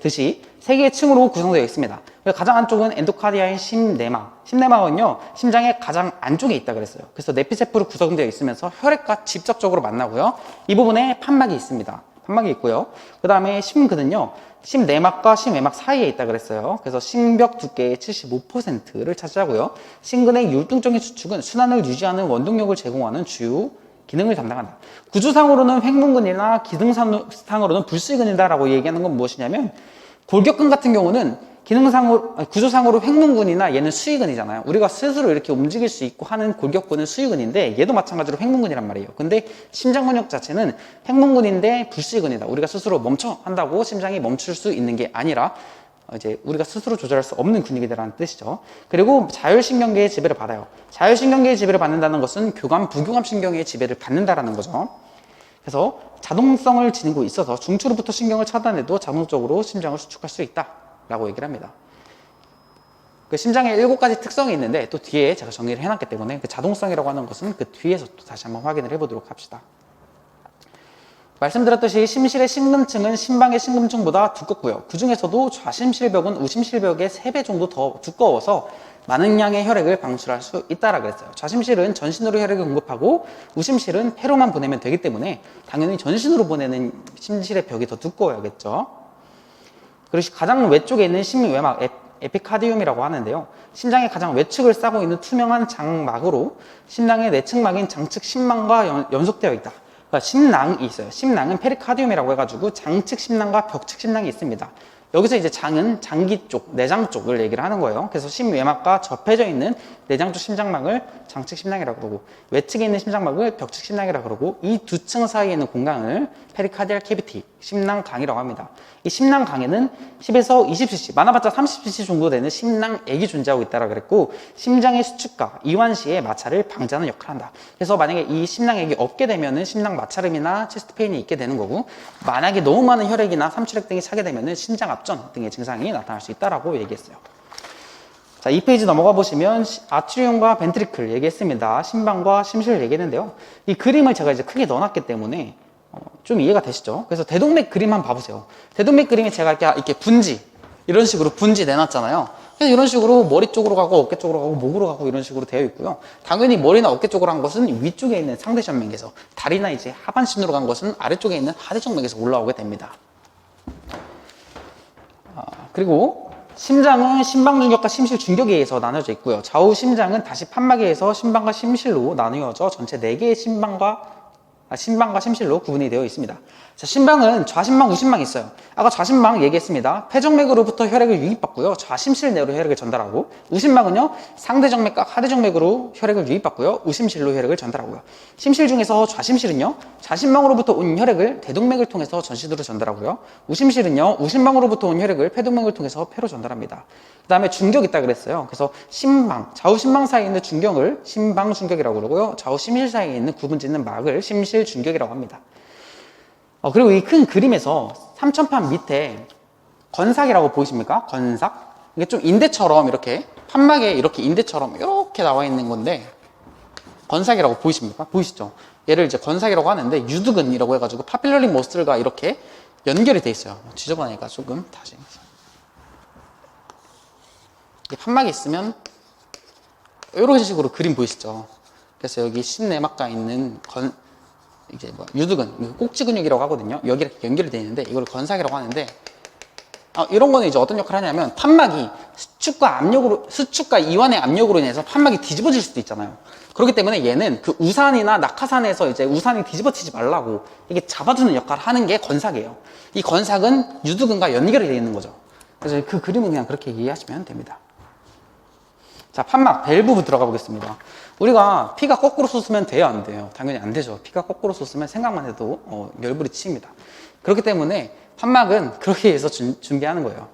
듯이 3개의 층으로 구성되어 있습니다. 가장 안쪽은 엔도카디아인 심내막. 심내막은요, 심장의 가장 안쪽에 있다 그랬어요. 그래서 내피세포로 구성되어 있으면서 혈액과 직접적으로 만나고요. 이 부분에 판막이 있습니다. 판막이 있고요. 그 다음에 심근은요, 심내막과 심외막 사이에 있다 그랬어요. 그래서 심벽 두께의 75%를 차지하고요. 심근의 율동적인 수축은 순환을 유지하는 원동력을 제공하는 주요 기능을 담당한다. 구조상으로는 횡문근이나 기능상으로는 불수근이다라고 얘기하는 건 무엇이냐면, 골격근 같은 경우는 구조상으로 횡문근이나 얘는 수위근이잖아요. 우리가 스스로 이렇게 움직일 수 있고 하는 골격근은 수위근인데 얘도 마찬가지로 횡문근이란 말이에요. 근데 심장 근육 자체는 횡문근인데 불수근이다. 우리가 스스로 멈춰 한다고 심장이 멈출 수 있는 게 아니라 이제 우리가 스스로 조절할 수 없는 근육이라는 뜻이죠. 그리고 자율신경계의 지배를 받아요. 자율신경계의 지배를 받는다는 것은 교감, 부교감 신경의 지배를 받는다라는 거죠. 그래서 자동성을 지니고 있어서 중추로부터 신경을 차단해도 자동적으로 심장을 수축할 수 있다라고 얘기를 합니다. 그 심장에 7가지 특성이 있는데 또 뒤에 제가 정리를 해놨기 때문에 그 자동성이라고 하는 것은 그 뒤에서 또 다시 한번 확인을 해보도록 합시다. 말씀드렸듯이 심실의 심근층은 심방의 심근층보다 두껍고요. 그 중에서도 좌심실벽은 우심실벽의 3배 정도 더 두꺼워서 많은 양의 혈액을 방출할 수 있다라 그랬어요. 좌심실은 전신으로 혈액을 공급하고 우심실은 폐로만 보내면 되기 때문에 당연히 전신으로 보내는 심실의 벽이 더 두꺼워야겠죠. 그리고 가장 외쪽에 있는 심외막 에피카디움이라고 하는데요. 심장의 가장 외측을 싸고 있는 투명한 장막으로 심장의 내측막인 장측 심망과 연속되어 있다. 그러니까 심낭이 있어요. 심낭은 페리카디움이라고 해가지고 장측 심낭과 벽측 심낭이 있습니다. 여기서 이제 장은 장기 쪽, 내장 쪽을 얘기를 하는 거예요. 그래서 심외막과 접해져 있는 내장 쪽 심장막을 장측 심낭이라고 그러고, 외측에 있는 심장막을 벽측 심낭이라고 그러고, 이 두 층 사이에 있는 공간을 페리카디알 캐비티, 심낭강이라고 합니다. 이 심낭강에는 10에서 20cc, 많아봤자 30cc 정도 되는 심낭액이 존재하고 있다고 그랬고, 심장의 수축과 이완 시에 마찰을 방지하는 역할을 한다. 그래서 만약에 이 심낭액이 없게 되면은 심낭 마찰음이나 체스트 페인이 있게 되는 거고, 만약에 너무 많은 혈액이나 삼출액 등이 차게 되면은 심장압전 등의 증상이 나타날 수 있다라고 얘기했어요. 자, 2페이지 넘어가 보시면 아트리움과 벤트리클 얘기했습니다. 심방과 심실을 얘기했는데요. 이 그림을 제가 이제 크게 넣어놨기 때문에 좀 이해가 되시죠? 그래서 대동맥 그림 한번 봐보세요. 대동맥 그림에 제가 이렇게 분지, 이런 식으로 분지 내놨잖아요. 그래서 이런 식으로 머리 쪽으로 가고 어깨 쪽으로 가고 목으로 가고 이런 식으로 되어 있고요. 당연히 머리나 어깨 쪽으로 간 것은 위쪽에 있는 상대전맥에서, 다리나 이제 하반신으로 간 것은 아래쪽에 있는 하대정맥에서 올라오게 됩니다. 그리고 심장은 심방중격과 심실중격에 의해서 나눠져 있고요. 좌우 심장은 다시 판막에 의해서 심방과 심실로 나누어져 전체 4개의 심방과 심실로 구분이 되어 있습니다. 자, 심방은 좌심방, 우심방이 있어요. 아까 좌심방 얘기했습니다. 폐정맥으로부터 혈액을 유입받고요. 좌심실 내로 혈액을 전달하고, 우심방은요, 상대정맥과 하대정맥으로 혈액을 유입받고요. 우심실로 혈액을 전달하고요. 심실 중에서 좌심실은요, 좌심방으로부터 온 혈액을 대동맥을 통해서 전신으로 전달하고요. 우심실은요, 우심방으로부터 온 혈액을 폐동맥을 통해서 폐로 전달합니다. 그 다음에 중격 있다 그랬어요. 그래서 심방, 좌우 심방 사이에 있는 중격을 심방중격이라고 그러고요. 좌우 심실 사이에 있는 구분 짓는 막을 심실중격이라고 합니다. 그리고 이 큰 그림에서 삼천판 밑에 건삭이라고 보이십니까? 건삭. 이게 좀 인대처럼 이렇게 판막에 이렇게 인대처럼 이렇게 나와 있는 건데 건삭이라고 보이십니까? 보이시죠? 얘를 이제 건삭이라고 하는데 유두근이라고 해가지고 파필러리 머슬과 이렇게 연결이 돼 있어요. 지저분하니까 조금 다시. 이게 판막이 있으면 이런 식으로 그림 보이시죠? 그래서 여기 신내막가 있는 이제 유두근, 꼭지 근육이라고 하거든요. 여기 이렇게 연결이 되어 있는데 이걸 건삭이라고 하는데 이런 거는 이제 어떤 역할을 하냐면 판막이 수축과 이완의 압력으로 인해서 판막이 뒤집어질 수도 있잖아요. 그렇기 때문에 얘는 그 우산이나 낙하산에서 이제 우산이 뒤집어지지 말라고 이게 잡아주는 역할을 하는 게 건삭이에요. 이 건삭은 유두근과 연결이 되어 있는 거죠. 그래서 그 그림은 그냥 그렇게 이해하시면 됩니다. 자, 판막 밸브 들어가 보겠습니다. 우리가 피가 거꾸로 솟으면 돼요, 안 돼요? 당연히 안 되죠. 피가 거꾸로 솟으면 생각만 해도 열불이 치입니다. 그렇기 때문에 판막은 그렇게 해서 준비하는 거예요.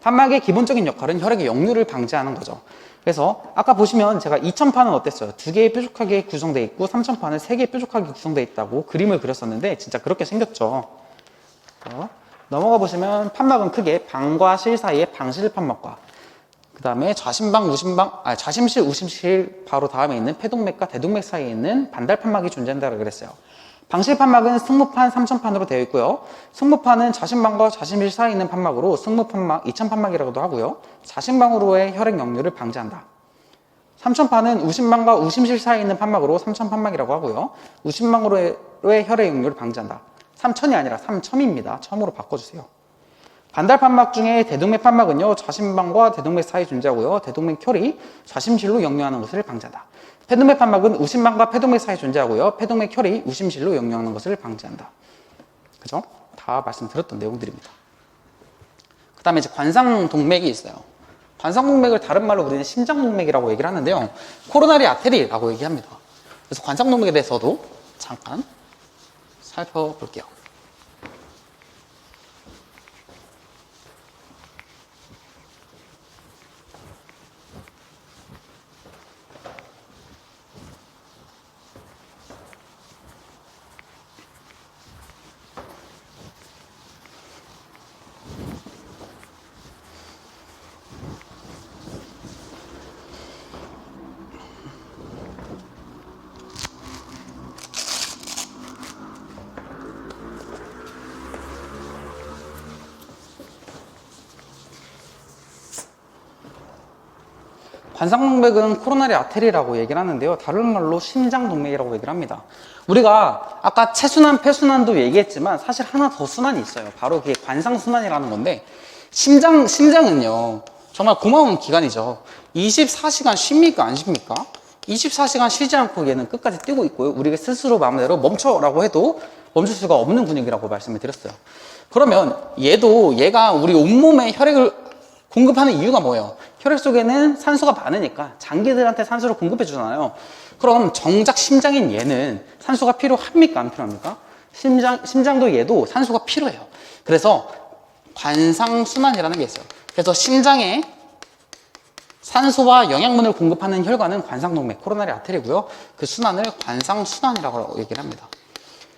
판막의 기본적인 역할은 혈액의 역류를 방지하는 거죠. 그래서 아까 보시면 제가 2000판은 어땠어요? 2개의 뾰족하게 구성되어 있고 3000판은 3개의 뾰족하게 구성되어 있다고 그림을 그렸었는데 진짜 그렇게 생겼죠. 넘어가 보시면 판막은 크게 방과 실 사이의 방실 판막과 그 다음에 좌심실, 우심실 바로 다음에 있는 폐동맥과 대동맥 사이에 있는 반달 판막이 존재한다고 그랬어요. 방실 판막은 승무판 3000판으로 되어 있고요. 승무판은 좌심방과 좌심실 사이에 있는 판막으로 승무판막 2000판막이라고도 하고요. 좌심방으로의 혈액 역류를 방지한다. 3000판은 우심방과 우심실 사이에 있는 판막으로 3000판막이라고 하고요. 우심방으로의 혈액 역류를 방지한다. 3000이 아니라 3000입니다. 1000으로 바꿔주세요. 반달 판막 중에 대동맥 판막은요, 좌심방과 대동맥 사이에 존재하고요. 대동맥 혈이 좌심실로 역류하는 것을 방지한다. 폐동맥 판막은 우심방과 폐동맥 사이에 존재하고요. 폐동맥 혈이 우심실로 역류하는 것을 방지한다. 그죠? 다 말씀드렸던 내용들입니다. 그 다음에 이제 관상동맥이 있어요. 관상동맥을 다른 말로 우리는 심장동맥이라고 얘기를 하는데요. 코로나리 아테리라고 얘기합니다. 그래서 관상동맥에 대해서도 잠깐 살펴볼게요. 관상동맥은 코로나리 아테리라고 얘기를 하는데요. 다른 말로 심장동맥이라고 얘기를 합니다. 우리가 아까 체순환, 폐순환도 얘기했지만 사실 하나 더 순환이 있어요. 바로 그게 관상순환이라는 건데 심장은요. 정말 고마운 기관이죠. 24시간 쉽니까? 안 쉽니까? 24시간 쉬지 않고 얘는 끝까지 뛰고 있고요. 우리가 스스로 마음대로 멈춰라고 해도 멈출 수가 없는 근육이라고 말씀을 드렸어요. 그러면 얘가 우리 온몸에 혈액을 공급하는 이유가 뭐예요? 혈액 속에는 산소가 많으니까 장기들한테 산소를 공급해 주잖아요. 그럼 정작 심장인 얘는 산소가 필요합니까? 안 필요합니까? 심장도 얘도 산소가 필요해요. 그래서 관상순환이라는 게 있어요. 그래서 심장에 산소와 영양분을 공급하는 혈관은 관상동맥, 코로나리 아테리고요. 그 순환을 관상순환이라고 얘기를 합니다.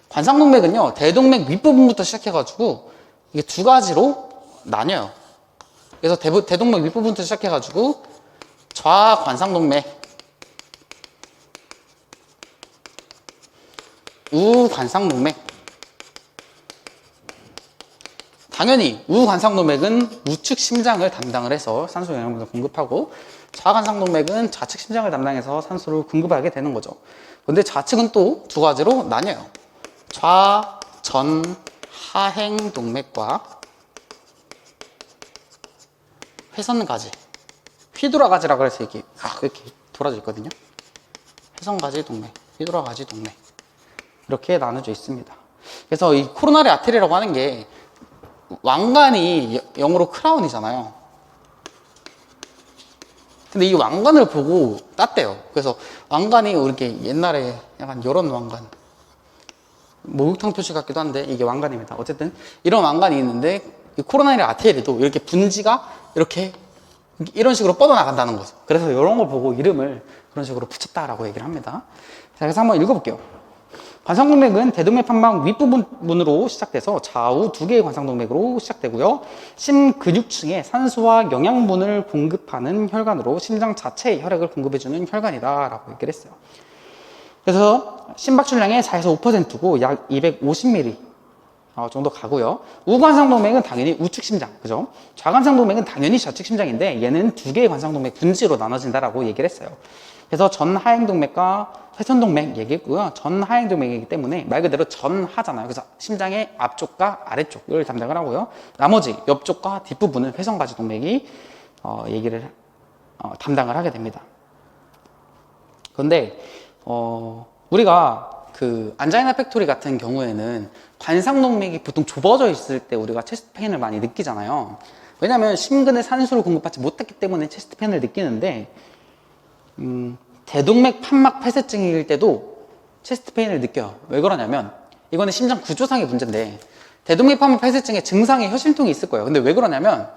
관상동맥은요, 대동맥 윗부분부터 시작해가지고 이게 두 가지로 나뉘어요. 그래서 대동맥 윗부분부터 시작해가지고 좌관상동맥, 우관상동맥. 당연히 우관상동맥은 우측 심장을 담당을 해서 산소 영양분을 공급하고 좌관상동맥은 좌측 심장을 담당해서 산소를 공급하게 되는 거죠. 근데 좌측은 또 두 가지로 나뉘어요. 좌전 하행동맥과 회선가지, 휘돌아가지라고 해서 이렇게 돌아져 있거든요. 회선가지 동맥, 휘돌아가지 동맥, 이렇게 나눠져 있습니다. 그래서 이 코로나리 아테리라고 하는 게 왕관이 영어로 크라운이잖아요. 근데 이 왕관을 보고 땄대요. 그래서 왕관이 이렇게 옛날에 약간 이런 왕관, 목욕탕 표시 같기도 한데 이게 왕관입니다. 어쨌든 이런 왕관이 있는데 이 코로나리 아테리도 이렇게 분지가 이렇게 이런 식으로 뻗어나간다는 거죠. 그래서 이런 걸 보고 이름을 그런 식으로 붙였다라고 얘기를 합니다. 자, 그래서 한번 읽어볼게요. 관상동맥은 대동맥 판막 윗부분으로 시작돼서 좌우 두 개의 관상동맥으로 시작되고요. 심근육층에 산소와 영양분을 공급하는 혈관으로 심장 자체에 혈액을 공급해주는 혈관이다라고 얘기를 했어요. 그래서 심박출량의 4에서 5%고 약 250ml 정도 가고요. 우관상동맥은 당연히 우측심장, 그죠? 좌관상동맥은 당연히 좌측심장인데 얘는 두 개의 관상동맥 분지로 나눠진다라고 얘기를 했어요. 그래서 전하행동맥과 회선동맥 얘기했고요. 전하행동맥이기 때문에 말 그대로 전하잖아요. 그래서 심장의 앞쪽과 아래쪽을 담당을 하고요. 나머지 옆쪽과 뒷부분은 회선가지동맥이 담당을 하게 됩니다. 그런데 우리가 그 안자이나 팩토리 같은 경우에는 관상동맥이 보통 좁아져 있을 때 우리가 체스트 페인을 많이 느끼잖아요. 왜냐하면 심근에 산소를 공급받지 못했기 때문에 체스트 페인을 느끼는데 대동맥 판막 폐쇄증일 때도 체스트 페인을 느껴요. 왜 그러냐면 이거는 심장 구조상의 문제인데 대동맥 판막 폐쇄증의 증상에 혀심통이 있을 거예요. 근데 왜 그러냐면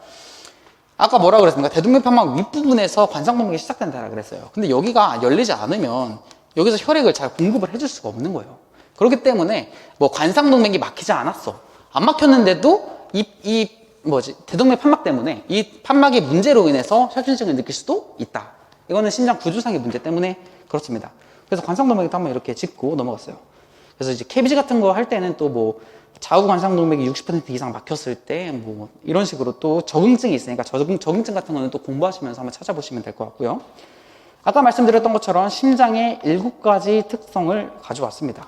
아까 뭐라 그랬습니까? 대동맥 판막 윗부분에서 관상동맥이 시작된다고 그랬어요. 근데 여기가 열리지 않으면 여기서 혈액을 잘 공급을 해줄 수가 없는 거예요. 그렇기 때문에 뭐 관상동맥이 막히지 않았어. 안 막혔는데도 대동맥 판막 때문에 이 판막의 문제로 인해서 혈전증을 느낄 수도 있다. 이거는 심장 구조상의 문제 때문에 그렇습니다. 그래서 관상동맥도 한번 이렇게 짚고 넘어갔어요. 그래서 이제 KBG 같은 거 할 때는 또 뭐 좌우 관상동맥이 60% 이상 막혔을 때 뭐 이런 식으로 또 적응증이 있으니까 적응증 같은 거는 또 공부하시면서 한번 찾아보시면 될 것 같고요. 아까 말씀드렸던 것처럼 심장의 7가지 특성을 가져왔습니다.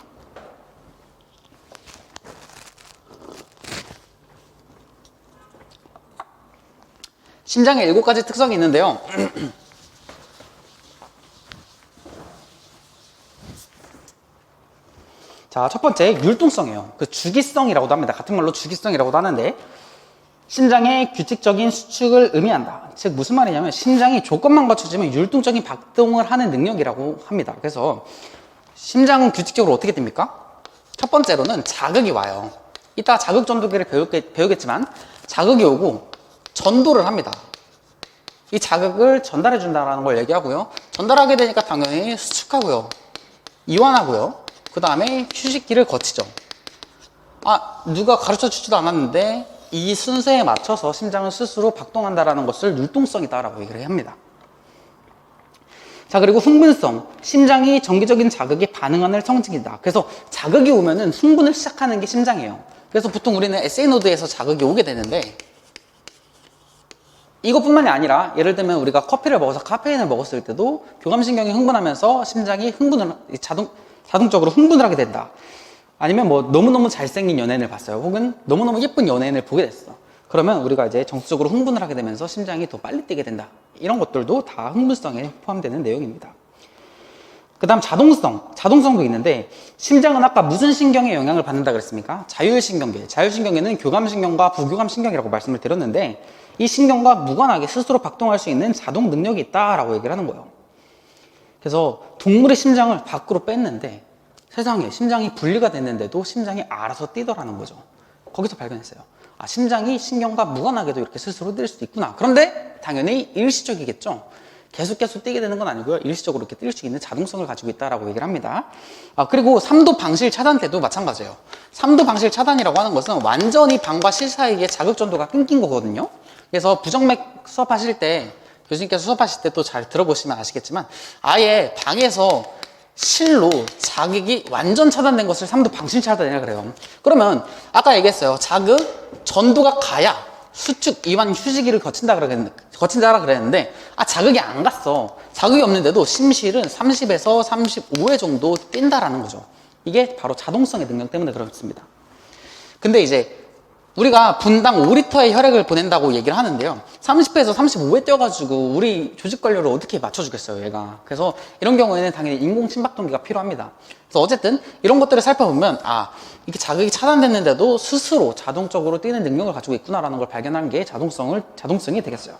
심장의 7가지 특성이 있는데요. 자, 첫 번째 율동성이에요. 그 주기성이라고도 합니다. 같은 말로 주기성이라고도 하는데 심장의 규칙적인 수축을 의미한다. 즉 무슨 말이냐면 심장이 조건만 갖춰지면 율동적인 박동을 하는 능력이라고 합니다. 그래서 심장은 규칙적으로 어떻게 됩니까? 첫 번째로는 자극이 와요. 이따가 자극 전도기를 배우겠지만 자극이 오고 전도를 합니다. 이 자극을 전달해 준다는 걸 얘기하고요. 전달하게 되니까 당연히 수축하고요. 이완하고요. 그 다음에 휴식기를 거치죠. 누가 가르쳐 주지도 않았는데 이 순서에 맞춰서 심장을 스스로 박동한다는 것을 율동성이다라고 얘기를 합니다. 자, 그리고 흥분성. 심장이 정기적인 자극에 반응하는 성질이다. 그래서 자극이 오면은 흥분을 시작하는 게 심장이에요. 그래서 보통 우리는 SA 노드에서 자극이 오게 되는데 이것뿐만이 아니라 예를 들면 우리가 커피를 먹어서 카페인을 먹었을 때도 교감신경이 흥분하면서 심장이 자동적으로 흥분을 하게 된다. 아니면 뭐 너무너무 잘생긴 연예인을 봤어요. 혹은 너무너무 예쁜 연예인을 보게 됐어. 그러면 우리가 이제 정수적으로 흥분을 하게 되면서 심장이 더 빨리 뛰게 된다. 이런 것들도 다 흥분성에 포함되는 내용입니다. 그 다음 자동성도 있는데 심장은 아까 무슨 신경에 영향을 받는다 그랬습니까? 자율신경계. 자율신경계는 교감신경과 부교감신경이라고 말씀을 드렸는데 이 신경과 무관하게 스스로 박동할 수 있는 자동 능력이 있다라고 얘기를 하는 거예요. 그래서 동물의 심장을 밖으로 뺐는데 세상에 심장이 분리가 됐는데도 심장이 알아서 뛰더라는 거죠. 거기서 발견했어요. 심장이 신경과 무관하게도 이렇게 스스로 뛸 수도 있구나. 그런데 당연히 일시적이겠죠. 계속 뛰게 되는 건 아니고요. 일시적으로 이렇게 뛸 수 있는 자동성을 가지고 있다라고 얘기를 합니다. 그리고 3도 방실 차단 때도 마찬가지예요. 3도 방실 차단이라고 하는 것은 완전히 방과 실 사이에 자극 전도가 끊긴 거거든요. 그래서 부정맥 수업하실 때 교수님께서 수업하실 때 또 잘 들어보시면 아시겠지만 아예 방에서 실로 자극이 완전 차단된 것을 3도 방실 차단이라고 그래요. 그러면 아까 얘기했어요. 자극, 전도가 가야 수축, 이완, 휴지기를 거친다라 그랬는데 자극이 안 갔어. 자극이 없는데도 심실은 30에서 35회 정도 뛴다라는 거죠. 이게 바로 자동성의 능력 때문에 그렇습니다. 근데 이제 우리가 분당 5리터의 혈액을 보낸다고 얘기를 하는데요. 30회에서 35회 뛰어가지고 우리 조직 관료를 어떻게 맞춰주겠어요, 얘가. 그래서 이런 경우에는 당연히 인공 심박동기가 필요합니다. 그래서 어쨌든 이런 것들을 살펴보면 이게 자극이 차단됐는데도 스스로 자동적으로 뛰는 능력을 가지고 있구나라는 걸 발견하는 게 자동성이 되겠어요.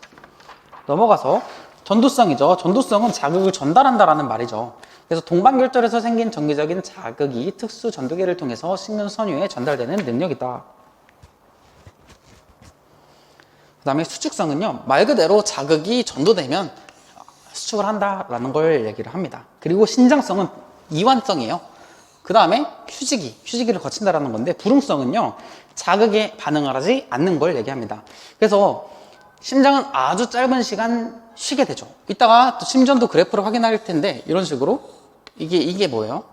넘어가서 전도성이죠. 전도성은 자극을 전달한다라는 말이죠. 그래서 동반결절에서 생긴 정기적인 자극이 특수 전도계를 통해서 신경선유에 전달되는 능력이다. 그 다음에 수축성은요, 말 그대로 자극이 전도되면 수축을 한다라는 걸 얘기를 합니다. 그리고 신장성은 이완성이에요. 그 다음에 휴지기를 거친다라는 건데, 불응성은요, 자극에 반응을 하지 않는 걸 얘기합니다. 그래서 심장은 아주 짧은 시간 쉬게 되죠. 이따가 또 심전도 그래프를 확인할 텐데, 이런 식으로 이게 뭐예요?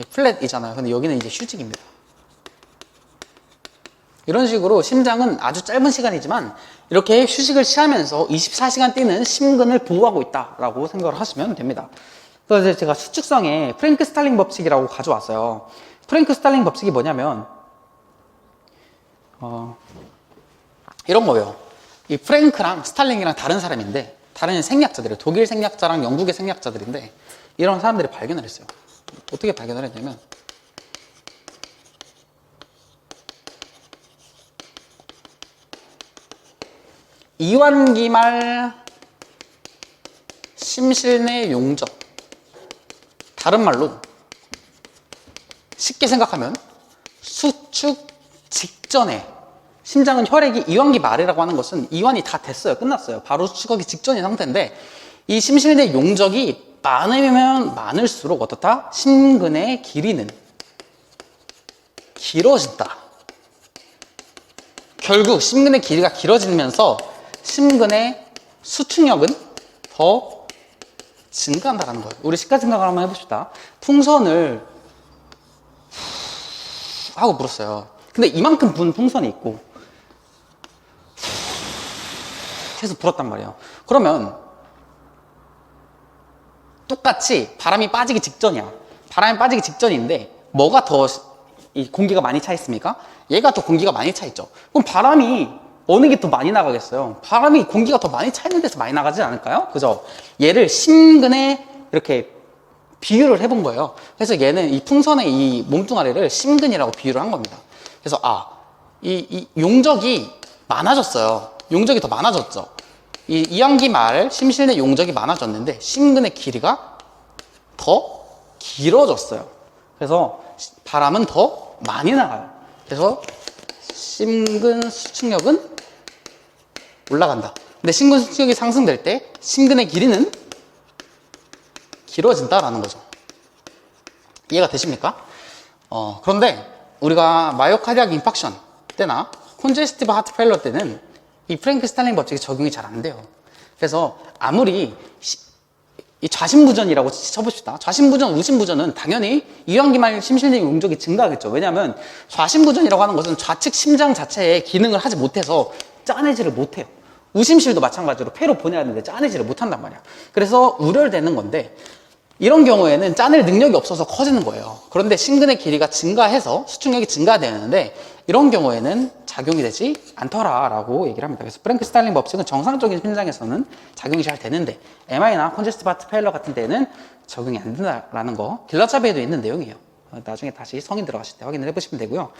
플랫이잖아요. 근데 여기는 이제 휴지기입니다. 이런 식으로 심장은 아주 짧은 시간이지만 이렇게 휴식을 취하면서 24시간 뛰는 심근을 보호하고 있다라고 생각을 하시면 됩니다. 그래서 제가 수축성의 프랭크 스탈링 법칙이라고 가져왔어요. 프랭크 스탈링 법칙이 뭐냐면 이런 거예요. 이 프랭크랑 스탈링이랑 다른 사람인데, 다른 생리학자들이에요. 독일 생리학자랑 영국의 생리학자들인데, 이런 사람들이 발견을 했어요. 어떻게 발견을 했냐면, 이완기말 심실내 용적, 다른 말로 쉽게 생각하면 수축 직전에, 심장은 혈액이 이완기 말이라고 하는 것은 이완이 다 됐어요. 끝났어요. 바로 수축하기 직전인 상태인데, 이 심실내 용적이 많으면 많을수록 어떻다? 심근의 길이는 길어진다. 결국 심근의 길이가 길어지면서 심근의 수축력은 더 증가한다는 거예요. 우리 시가 생각을 한번 해봅시다. 풍선을 하고 불었어요. 근데 이만큼 분 풍선이 있고 계속 불었단 말이에요. 그러면 똑같이 바람이 빠지기 직전이야. 바람이 빠지기 직전인데 뭐가 더 이 공기가 많이 차 있습니까? 얘가 더 공기가 많이 차 있죠. 그럼 바람이 어느 게 더 많이 나가겠어요? 바람이 공기가 더 많이 차 있는 데서 많이 나가지 않을까요? 그죠? 얘를 심근에 이렇게 비유를 해본 거예요. 그래서 얘는 이 풍선의 이 몸뚱아리를 심근이라고 비유를 한 겁니다. 그래서 이 용적이 많아졌어요. 용적이 더 많아졌죠. 이 이완기 말 심실내 용적이 많아졌는데 심근의 길이가 더 길어졌어요. 그래서 바람은 더 많이 나가요. 그래서 심근 수축력은 올라간다. 근데 심근 수축력이 상승될 때 심근의 길이는 길어진다라는 거죠. 이해가 되십니까? 그런데 우리가 마이오카디악 인팍션 때나 콘제스티브 하트 페일러 때는 이 프랭크 스탈링 법칙이 적용이 잘 안 돼요. 그래서 아무리 이 좌심부전이라고 쳐봅시다. 좌심부전, 우심부전은 당연히 이완기말 심실내 용적이 증가하겠죠. 왜냐하면 좌심부전이라고 하는 것은 좌측 심장 자체의 기능을 하지 못해서 짜내지를 못해요. 우심실도 마찬가지로 폐로 보내야 하는데 짜내지를 못한단 말이야. 그래서 우려되는 건데, 이런 경우에는 짜낼 능력이 없어서 커지는 거예요. 그런데 심근의 길이가 증가해서 수축력이 증가되는데 이런 경우에는 작용이 되지 않더라라고 얘기를 합니다. 그래서 프랭크 스탈링 법칙은 정상적인 심장에서는 작용이 잘 되는데 MI나 컨제스티브 하트 페일러 같은 데는 적용이 안 된다라는 거, 길라차비에도 있는 내용이에요. 나중에 다시 성인 들어가실 때 확인을 해보시면 되고요.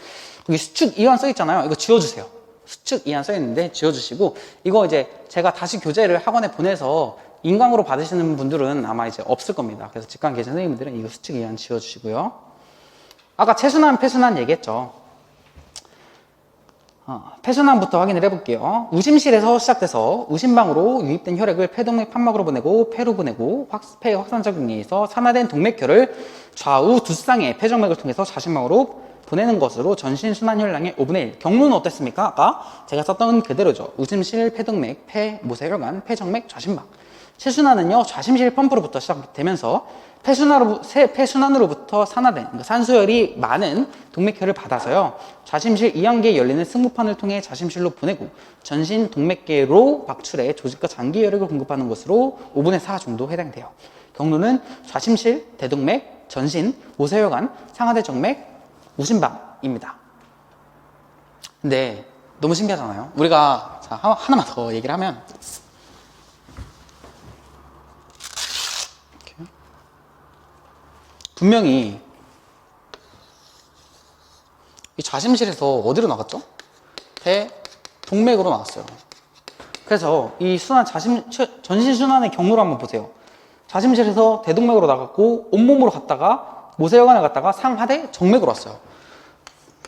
여기 수축 이완 써 있잖아요. 이거 지워주세요. 수축 이완 써 있는데 지워주시고, 이거 이제 제가 다시 교재를 학원에 보내서 인강으로 받으시는 분들은 아마 이제 없을 겁니다. 그래서 직관 계신 선생님들은 이거 수축 이완 지워주시고요. 아까 체순환, 폐순환 얘기했죠. 폐순환부터 확인을 해볼게요. 우심실에서 시작돼서 우심방으로 유입된 혈액을 폐동맥 판막으로 보내고 폐로 보내고 폐 확산작용에 의해서 산화된 동맥혈을 좌우 두 쌍의 폐정맥을 통해서 좌심방으로 보내는 것으로 전신 순환 혈량의 5분의 1. 경로는 어땠습니까? 아까 제가 썼던 그대로죠. 우심실, 폐동맥, 폐, 모세혈관, 폐정맥, 좌심방. 체순환은요, 좌심실 펌프로부터 시작되면서 폐순환으로부터 산화된, 그러니까 산소열이 많은 동맥혈을 받아서요, 좌심실 이완기에 열리는 승무판을 통해 좌심실로 보내고 전신 동맥계로 박출해 조직과 장기 혈액을 공급하는 것으로 5분의 4 정도 해당돼요. 경로는 좌심실, 대동맥, 전신, 모세혈관, 상하대정맥, 우심방입니다. 근데 너무 신기하잖아요. 우리가 하나만 더 얘기를 하면, 분명히 이 좌심실에서 어디로 나갔죠? 대동맥으로 나왔어요. 그래서 이 순환, 전신 순환의 경로를 한번 보세요. 좌심실에서 대동맥으로 나갔고 온몸으로 갔다가 모세혈관을 갔다가 상하대 정맥으로 왔어요.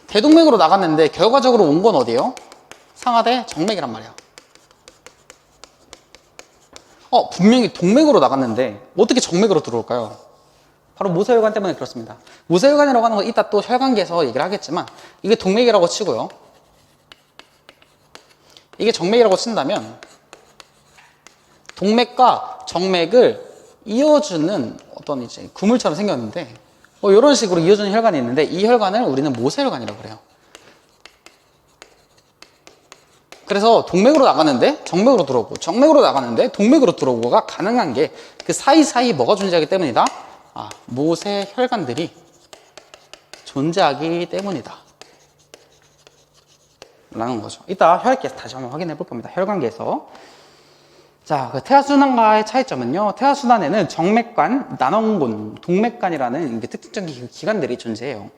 대동맥으로 나갔는데 결과적으로 온 건 어디예요? 상하대 정맥이란 말이야. 분명히 동맥으로 나갔는데 어떻게 정맥으로 들어올까요? 바로 모세혈관 때문에 그렇습니다. 모세혈관이라고 하는 건 이따 또 혈관계에서 얘기를 하겠지만 이게 동맥이라고 치고요. 이게 정맥이라고 친다면 동맥과 정맥을 이어주는 어떤 이제 그물처럼 생겼는데 이런 식으로 이어주는 혈관이 있는데 이 혈관을 우리는 모세혈관이라고 그래요. 그래서 동맥으로 나가는데 정맥으로 들어오고 정맥으로 나가는데 동맥으로 들어오고가 가능한 게 그 사이사이 뭐가 존재하기 때문이다? 모세혈관들이 존재하기 때문이다 라는 거죠. 이따 혈액계에서 다시 한번 확인해 볼 겁니다. 혈관계에서. 자, 그 태아순환과의 차이점은요. 태아순환에는 정맥관, 난원군, 동맥관이라는 특징적인 기관들이 존재해요.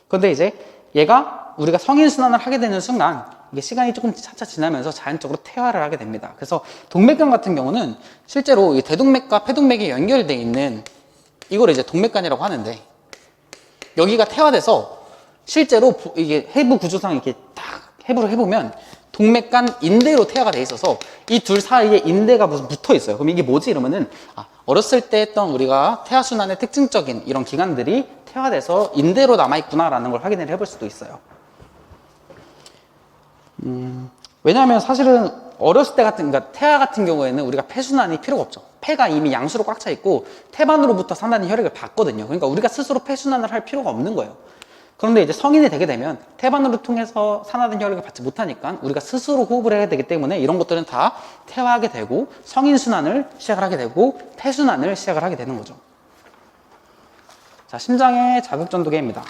그런데 이제 얘가 우리가 성인순환을 하게 되는 순간 이게 시간이 조금 차차 지나면서 자연적으로 퇴화를 하게 됩니다. 그래서 동맥관 같은 경우는 실제로 이 대동맥과 폐동맥이 연결되어 있는 이걸 이제 동맥관이라고 하는데 여기가 퇴화돼서 실제로 이게 해부 구조상 이렇게 딱 해부를 해보면 동맥관 인대로 퇴화가 돼 있어서 이 둘 사이에 인대가 무슨 붙어 있어요. 그럼 이게 뭐지? 이러면은 어렸을 때 했던 우리가 태아순환의 특징적인 이런 기관들이 퇴화돼서 인대로 남아있구나라는 걸 확인을 해볼 수도 있어요. 왜냐하면 사실은 어렸을 때 그러니까 태아 같은 경우에는 우리가 폐순환이 필요가 없죠. 폐가 이미 양수로 꽉 차 있고 태반으로부터 산다는 혈액을 받거든요. 그러니까 우리가 스스로 폐순환을 할 필요가 없는 거예요. 그런데 이제 성인이 되게 되면 태반으로 통해서 산화된 혈액을 받지 못하니까 우리가 스스로 호흡을 해야 되기 때문에 이런 것들은 다 퇴화하게 되고 성인순환을 시작을 하게 되고 폐순환을 시작을 하게 되는 거죠. 자, 심장의 자극전도계입니다.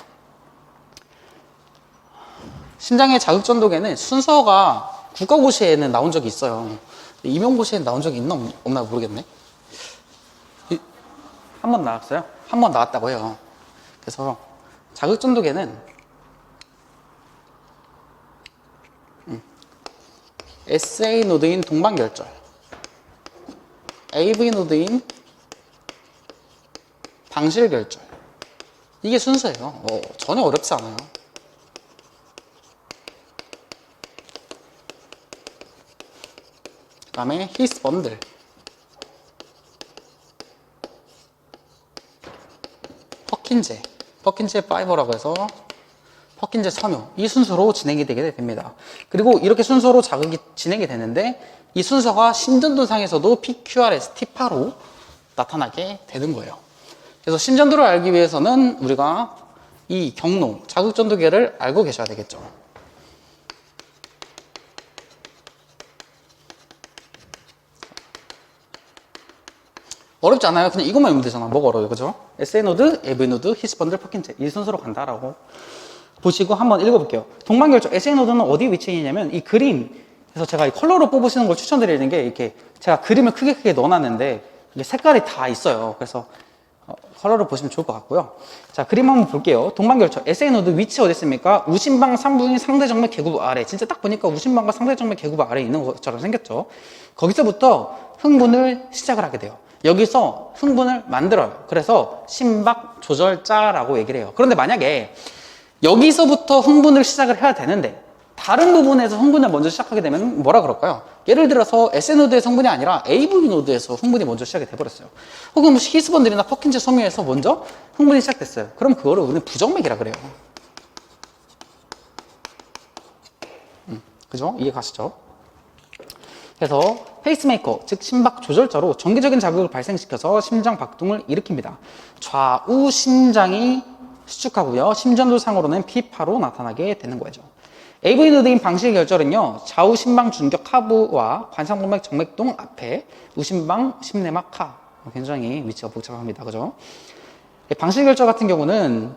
심장의 자극전도계는 순서가 국가고시에는 나온 적이 있어요. 임용고시에 나온 적이 있나 없나 모르겠네. 한 번 나왔어요? 한 번 나왔다고 해요. 그래서 자극전도계는 SA 노드인 동반결절, AV 노드인 방실결절, 이게 순서예요. 전혀 어렵지 않아요. 그 다음에 히스 번들, 퍼킨제 파이버라고 해서 퍼킨제 섬유, 이 순서로 진행이 되게 됩니다. 그리고 이렇게 순서로 자극이 진행이 되는데 이 순서가 심전도상에서도 PQRS T8로 나타나게 되는 거예요. 그래서 심전도를 알기 위해서는 우리가 이 경로, 자극전도계를 알고 계셔야 되겠죠. 어렵지 않아요. 그냥 이것만 외우면 되잖아. 뭐가 어려워요, 그죠? SA 노드, AV 노드, 히스 번들, 퍼킨제, 이 순서로 간다라고 보시고 한번 읽어볼게요. 동반결절, SA 노드는 어디 위치해 있냐면 이 그림, 그래서 제가 이 컬러로 뽑으시는 걸 추천드리는 게 이렇게 제가 그림을 크게 넣어놨는데 이게 색깔이 다 있어요. 그래서 컬러를 보시면 좋을 것 같고요. 자, 그림 한번 볼게요. 동반결절, SA 노드 위치 어디 있습니까? 우심방 산부인 상대정맥 계구부 아래. 진짜 딱 보니까 우심방과 상대정맥 계구부 아래에 있는 것처럼 생겼죠. 거기서부터 흥분을 시작을 하게 돼요. 여기서 흥분을 만들어요. 그래서 심박 조절자라고 얘기를 해요. 그런데 만약에 여기서부터 흥분을 시작을 해야 되는데 다른 부분에서 흥분을 먼저 시작하게 되면 뭐라 그럴까요? 예를 들어서 SA 노드에서 흥분이 아니라 AV 노드에서 흥분이 먼저 시작이 돼버렸어요. 혹은 히스번들이나 퍼킨제 섬유에서 먼저 흥분이 시작됐어요. 그럼 그거를 우리는 부정맥이라 그래요. 그죠? 이해 가시죠? 그래서 페이스메이커, 즉 심박 조절자로 정기적인 자극을 발생시켜서 심장 박동을 일으킵니다. 좌우 심장이 수축하고요. 심전도상으로는 P8로 나타나게 되는 거죠. AV 노드인 방실결절은요, 좌우 심방 중격 하부와 관상동맥 정맥동 앞에 우심방 심내막 하, 굉장히 위치가 복잡합니다. 그죠? 방실결절 같은 경우는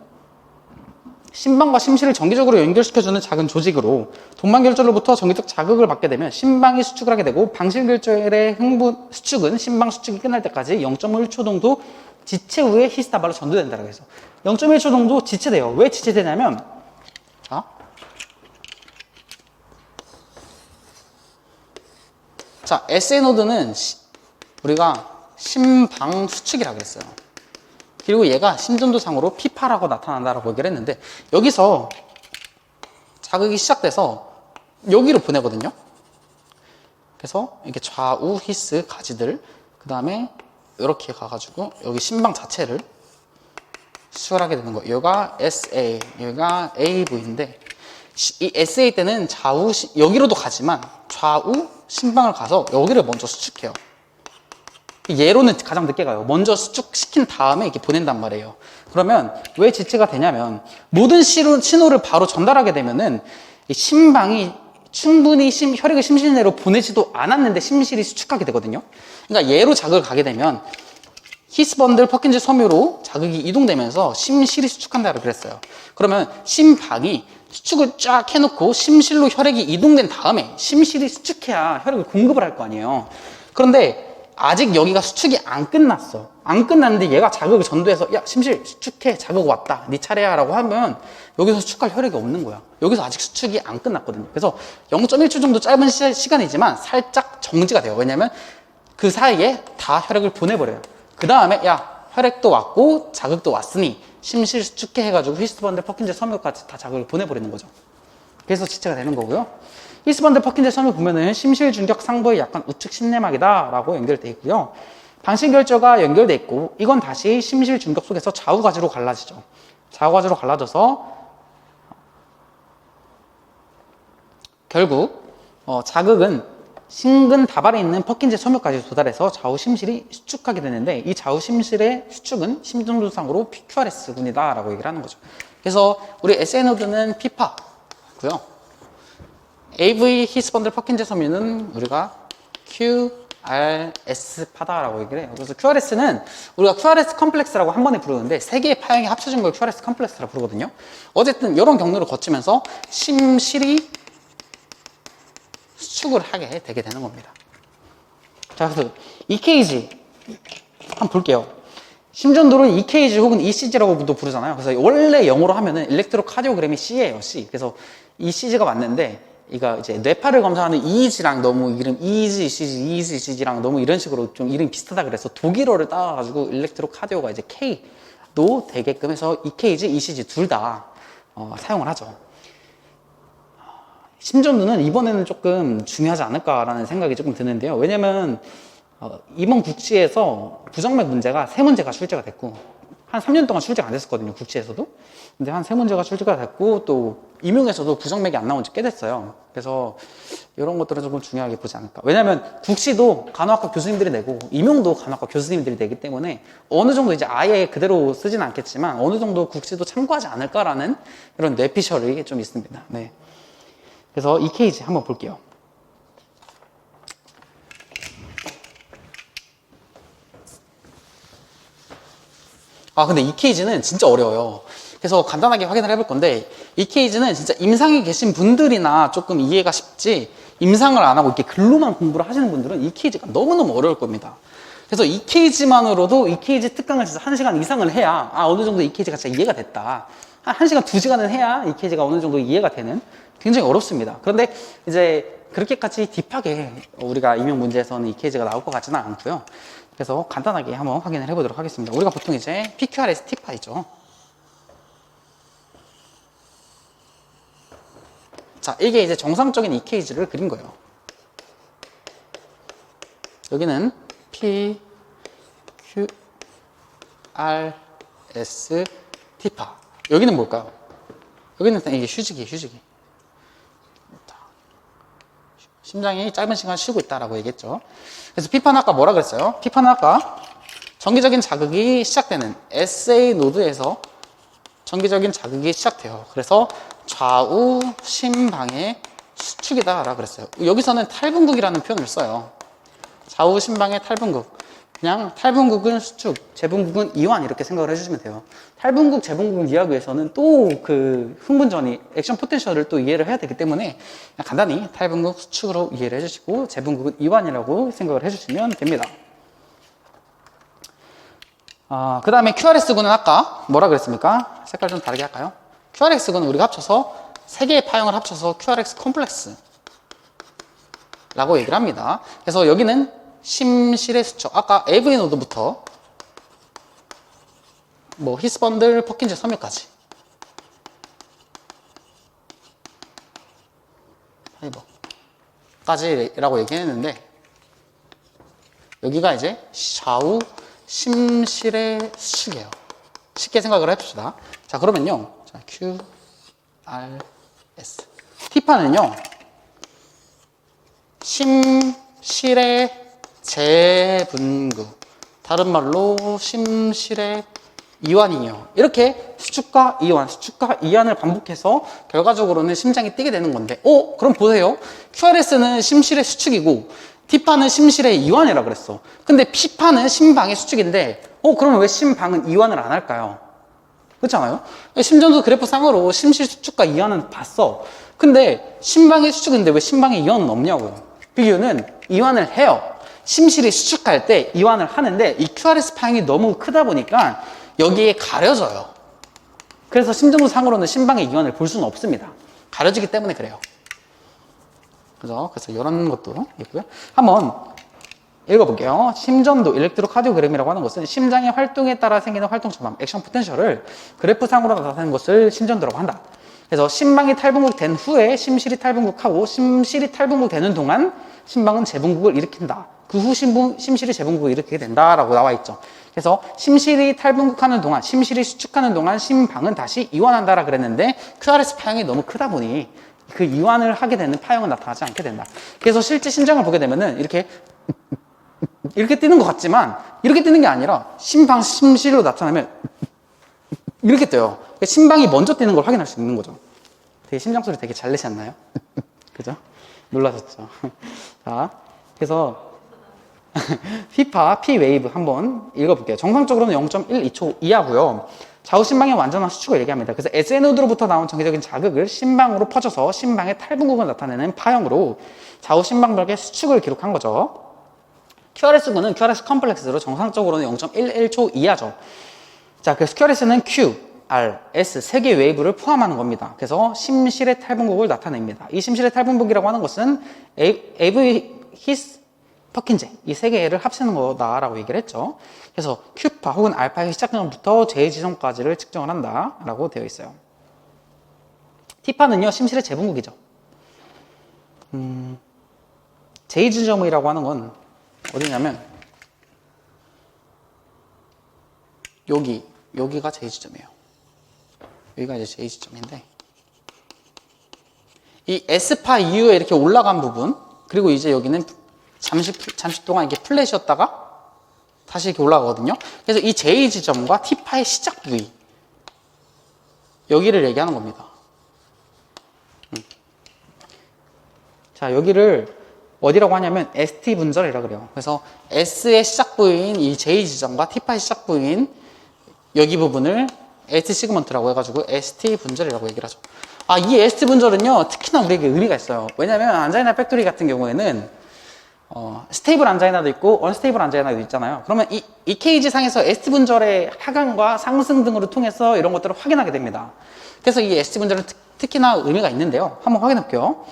심방과 심실을 정기적으로 연결시켜주는 작은 조직으로 동반결절로부터 정기적 자극을 받게 되면 심방이 수축을 하게 되고 방실결절의 흥분 수축은 심방 수축이 끝날 때까지 0.1초 정도 지체 후에 히스타발로 전도된다고 해서 0.1초 정도 지체돼요. 왜 지체되냐면 자, SA 노드는 우리가 심방 수축이라고 했어요. 그리고 얘가 심전도상으로 P8하고 나타난다라고 얘기를 했는데 여기서 자극이 시작돼서 여기로 보내거든요. 그래서 이렇게 좌우 히스 가지들 그 다음에 이렇게 가가지고 여기 심방 자체를 수축을 하게 되는 거예요. 여기가 SA, 여기가 AV인데 이 SA 때는 좌우, 여기로도 가지만 좌우 심방을 가서 여기를 먼저 수축해요. 얘로는 가장 늦게 가요. 먼저 수축시킨 다음에 이렇게 보낸단 말이에요. 그러면 왜 지체가 되냐면 모든 신호를 바로 전달하게 되면은 이 심방이 충분히 혈액을 심실 내로 보내지도 않았는데 심실이 수축하게 되거든요. 그러니까 얘로 자극을 가게 되면 히스번들 퍼킨즈 섬유로 자극이 이동되면서 심실이 수축한다고 그랬어요. 그러면 심방이 수축을 쫙 해놓고 심실로 혈액이 이동된 다음에 심실이 수축해야 혈액을 공급을 할 거 아니에요. 그런데 아직 여기가 수축이 안 끝났어. 안 끝났는데 얘가 자극을 전도해서 야 심실 수축해, 자극 왔다, 네 차례야 라고 하면 여기서 수축할 혈액이 없는 거야. 여기서 아직 수축이 안 끝났거든요. 그래서 0.1초 정도 짧은 시간이지만 살짝 정지가 돼요. 왜냐면 그 사이에 다 혈액을 보내버려요. 그 다음에 야 혈액도 왔고 자극도 왔으니 심실 수축해 해가지고 히스번들 퍼킨즈 섬유까지 다 자극을 보내버리는 거죠. 그래서 지체가 되는 거고요. 히스번들 퍼킨즈 섬유 보면은 심실 중격 상부의 약간 우측 심내막이다 라고 연결되어 있고요. 방신결저가 연결되어 있고 이건 다시 심실 중격 속에서 좌우가지로 갈라지죠. 좌우가지로 갈라져서 결국 자극은 심근 다발에 있는 퍼킨즈 섬유까지 도달해서 좌우 심실이 수축하게 되는데 이 좌우 심실의 수축은 심전도상으로 PQRS군이다 라고 얘기를 하는 거죠. 그래서 우리 SNO드는 피파고요. AV 히스번들 퍼킨즈 섬유는 우리가 QRS파다라고 얘기를 해요. 그래서 QRS는 우리가 QRS 컴플렉스라고 한 번에 부르는데 세 개의 파형이 합쳐진 걸 QRS 컴플렉스라고 부르거든요. 어쨌든 이런 경로를 거치면서 심실이 수축을 하게 되게 되는 겁니다. 자, 그래서 EKG 한번 볼게요. 심전도를 EKG 혹은 ECG라고도 부르잖아요. 그래서 원래 영어로 하면은 일렉트로카디오그램이 C예요, C. 그래서 ECG가 맞는데 이거 이제 뇌파를 검사하는 EEG랑 너무 이름 EEG, ECG, ECG랑 너무 이런 식으로 좀 이름이 비슷하다 그래서 독일어를 따와가지고 일렉트로카디오가 이제 K도 되게끔 해서 EKG, ECG 둘 다 사용을 하죠. 심전도는 이번에는 조금 중요하지 않을까라는 생각이 조금 드는데요. 왜냐면 이번 국시에서 부정맥 문제가 3문제가 출제가 됐고 한 3년 동안 출제가 안 됐었거든요. 국시에서도. 근데 한 3문제가 출제가 됐고 또 임용에서도 부정맥이 안 나온 지 꽤 됐어요. 그래서 이런 것들은 조금 중요하게 보지 않을까. 왜냐면 국시도 간호학과 교수님들이 내고 임용도 간호학과 교수님들이 내기 때문에 어느 정도 이제 아예 그대로 쓰지는 않겠지만 어느 정도 국시도 참고하지 않을까라는 이런 뇌피셜이 좀 있습니다. 네. 그래서 EKG 한번 볼게요. 근데 EKG는 진짜 어려워요. 그래서 간단하게 확인을 해볼 건데 EKG는 진짜 임상에 계신 분들이나 조금 이해가 쉽지 임상을 안 하고 이렇게 글로만 공부를 하시는 분들은 EKG가 너무너무 어려울 겁니다. 그래서 EKG만으로도 EKG 특강을 진짜 1시간 이상을 해야 어느 정도 EKG가 진짜 이해가 됐다. 한 1시간, 2시간은 해야 EKG가 어느 정도 이해가 되는 굉장히 어렵습니다. 그런데 이제 그렇게까지 딥하게 우리가 임용 문제에서는 EKG가 나올 것 같지는 않고요. 그래서 간단하게 한번 확인을 해보도록 하겠습니다. 우리가 보통 이제 PQRS T파이죠. 자, 이게 이제 정상적인 EKG를 그린 거예요. 여기는 PQRS T파. 여기는 뭘까요? 여기는 이게 휴지기. 심장이 짧은 시간 쉬고 있다라고 얘기했죠. 그래서 피파는 아까 뭐라 그랬어요? 피파는 아까 정기적인 자극이 시작되는 SA 노드에서 정기적인 자극이 시작돼요. 그래서 좌우 심방의 수축이다라고 그랬어요. 여기서는 탈분극이라는 표현을 써요. 좌우 심방의 탈분극. 그냥 탈분극은 수축, 재분극은 이완 이렇게 생각을 해주시면 돼요. 탈분극, 재분극을 이해하기 위해서는 또 그 흥분전이 액션 포텐셜을 또 이해를 해야 되기 때문에 그냥 간단히 탈분극, 수축으로 이해를 해주시고 재분극은 이완이라고 생각을 해주시면 됩니다. 그 다음에 QRS군은 아까 뭐라 그랬습니까? 색깔 좀 다르게 할까요? QRS군은 우리가 합쳐서 3개의 파형을 합쳐서 QRS 컴플렉스 라고 얘기를 합니다. 그래서 여기는 심실의 수축. 아까 AV 노드부터 뭐 히스번들, 퍼킨즈 섬유까지. 까지라고 얘기했는데 여기가 이제 좌우 심실의 수축이에요. 쉽게 생각을 해봅시다. 자, 그러면요. 자, Q, R, S. T파는요. 심실의 재분구. 다른 말로 심실의 이완이요. 이렇게 수축과 이완, 수축과 이완을 반복해서 결과적으로는 심장이 뛰게 되는 건데, 그럼 보세요. QRS는 심실의 수축이고, T파는 심실의 이완이라 그랬어. 근데 P파는 심방의 수축인데, 그러면 왜 심방은 이완을 안 할까요? 그렇잖아요? 심전도 그래프 상으로 심실 수축과 이완은 봤어. 근데 심방의 수축인데 왜 심방의 이완은 없냐고요. 그 이유는 이완을 해요. 심실이 수축할 때 이완을 하는데 이 QRS 파형이 너무 크다 보니까 여기에 가려져요. 그래서 심전도 상으로는 심방의 이완을 볼 수는 없습니다. 가려지기 때문에 그래요. 그죠? 그래서 이런 것도 있고요. 한번 읽어볼게요. 심전도 일렉트로카디오그램이라고 하는 것은 심장의 활동에 따라 생기는 활동 전환, 액션 포텐셜을 그래프상으로 나타내는 것을 심전도라고 한다. 그래서 심방이 탈분국된 후에 심실이 탈분국하고 심실이 탈분국되는 동안 심방은 재분국을 일으킨다. 그 후 심실이 재분국을 일으키게 된다라고 나와 있죠. 그래서 심실이 탈분국하는 동안, 심실이 수축하는 동안 심방은 다시 이완한다라 그랬는데 QRS 파형이 너무 크다 보니 그 이완을 하게 되는 파형은 나타나지 않게 된다. 그래서 실제 심장을 보게 되면은 이렇게 뛰는 것 같지만 이렇게 뛰는 게 아니라 심방, 심실로 나타나면 이렇게 떠요. 심방이 먼저 뛰는 걸 확인할 수 있는 거죠. 되게 심장 소리 되게 잘 내지 않나요? 그죠? 놀라셨죠? 자, 그래서 P파, P웨이브 한번 읽어볼게요. 정상적으로는 0.12초 이하고요. 좌우 심방의 완전한 수축을 얘기합니다. 그래서 SNO드로부터 나온 정기적인 자극을 심방으로 퍼져서 심방의 탈분국을 나타내는 파형으로 좌우 심방벽의 수축을 기록한 거죠. QRS군은 QRS 컴플렉스로 정상적으로는 0.11초 이하죠. 자, 그래서 QRS는 Q, R, S 세 개의 웨이브를 포함하는 겁니다. 그래서 심실의 탈분국을 나타냅니다. 이 심실의 탈분국이라고 하는 것은 AV, 히스, 퍼킨제 이 세 개를 합치는 거다라고 얘기를 했죠. 그래서 Q파 혹은 알파의 시작점부터 J 지점까지를 측정을 한다라고 되어 있어요. T파는요 심실의 재분국이죠. J 지점이라고 하는 건 어디냐면 여기가 J 지점이에요. 여기가 이제 J 지점인데 이 S파 이후에 이렇게 올라간 부분 그리고 이제 여기는 잠시 동안 이게 플랫이었다가 다시 이렇게 올라가거든요. 그래서 이 J 지점과 T파의 시작 부위 여기를 얘기하는 겁니다. 자, 여기를 어디라고 하냐면 ST 분절이라고 그래요. 그래서 S의 시작 부위인 이 J 지점과 T파의 시작 부위인 여기 부분을 ST 시그먼트라고 해가지고 ST 분절이라고 얘기를 하죠. 이 ST 분절은요 특히나 우리에게 의미가 있어요. 왜냐면 안자이나 팩토리 같은 경우에는 스테이블 안자이나도 있고 언스테이블 안자이나도 있잖아요. 그러면 이 EKG 상에서 ST 분절의 하강과 상승 등으로 통해서 이런 것들을 확인하게 됩니다. 그래서 이 ST 분절은 특히나 의미가 있는데요. 한번 확인해 볼게요.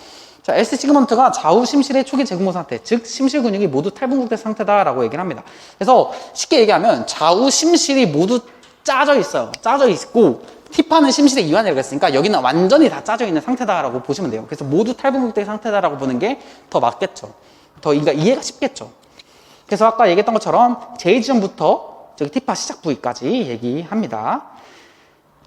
자, ST 시그먼트가 좌우 심실의 초기 재분국 상태, 즉 심실 근육이 모두 탈분국된 상태다라고 얘기를 합니다. 그래서 쉽게 얘기하면 좌우 심실이 모두 짜져 있어요. 짜져 있고 T파는 심실의 이완이라고 했으니까 여기는 완전히 다 짜져 있는 상태다라고 보시면 돼요. 그래서 모두 탈분국된 상태다라고 보는 게 더 맞겠죠. 그러니까 이해가 쉽겠죠. 그래서 아까 얘기했던 것처럼 J 지점부터 저기 T파 시작 부위까지 얘기합니다.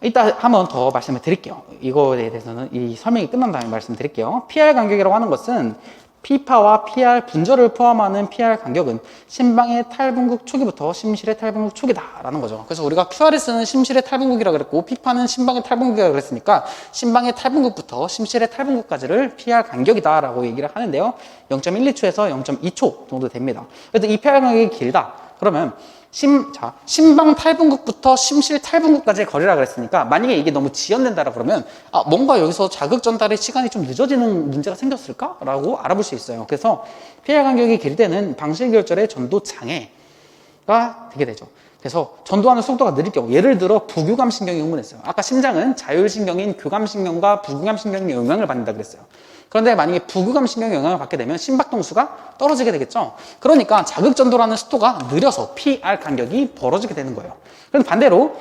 이따 한번 더 말씀을 드릴게요. 이거에 대해서는 이 설명이 끝난 다음에 말씀드릴게요. PR 간격이라고 하는 것은 P파와 PR 분절을 포함하는 PR 간격은 심방의 탈분국 초기부터 심실의 탈분국 초기다라는 거죠. 그래서 우리가 QRS는 심실의 탈분국이라고 그랬고 P파는 심방의 탈분국이라고 그랬으니까 심방의 탈분국부터 심실의 탈분국까지를 PR 간격이다라고 얘기를 하는데요. 0.12초에서 0.2초 정도 됩니다. 그래도 이 PR 간격이 길다. 그러면 심방 탈분국부터 심실 탈분국까지의 거리라 그랬으니까 만약에 이게 너무 지연된다라 그러면 뭔가 여기서 자극 전달의 시간이 좀 늦어지는 문제가 생겼을까? 라고 알아볼 수 있어요. 그래서 PR 간격이 길 때는 방실결절의 전도 장애가 되게 되죠. 그래서 전도하는 속도가 느릴 경우 예를 들어 부교감신경이 흥분했어요. 아까 심장은 자율신경인 교감신경과 부교감신경의 영향을 받는다 그랬어요. 그런데 만약에 부교감신경의 영향을 받게 되면 심박동수가 떨어지게 되겠죠. 그러니까 자극전도라는 속도가 느려서 PR 간격이 벌어지게 되는 거예요. 그럼 반대로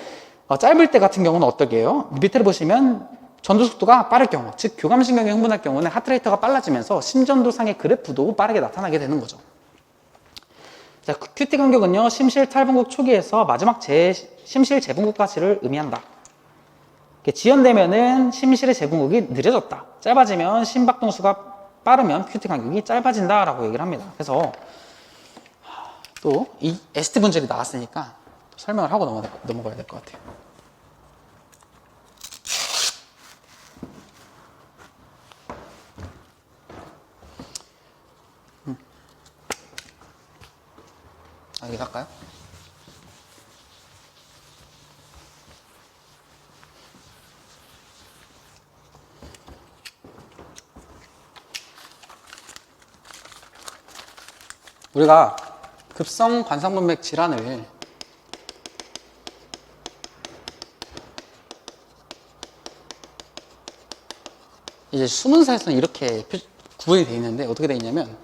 짧을 때 같은 경우는 어떻게 해요? 밑에 보시면 전도 속도가 빠를 경우, 즉 교감신경이 흥분할 경우는 하트레이트가 빨라지면서 심전도상의 그래프도 빠르게 나타나게 되는 거죠. 자, QT 간격은요 심실 탈분국 초기에서 마지막 심실 재분국 가치를 의미한다. 지연되면은 심실의 재분국이 느려졌다. 짧아지면 심박동수가 빠르면 큐티 간격이 짧아진다 라고 얘기를 합니다. 그래서 또 이 ST 분절이 나왔으니까 설명을 하고 넘어가야 될 것 같아요. 여기 갈까요? 우리가 급성 관상동맥 질환을 이제 수문사에서는 이렇게 구분이 되어 있는데 어떻게 되어 있냐면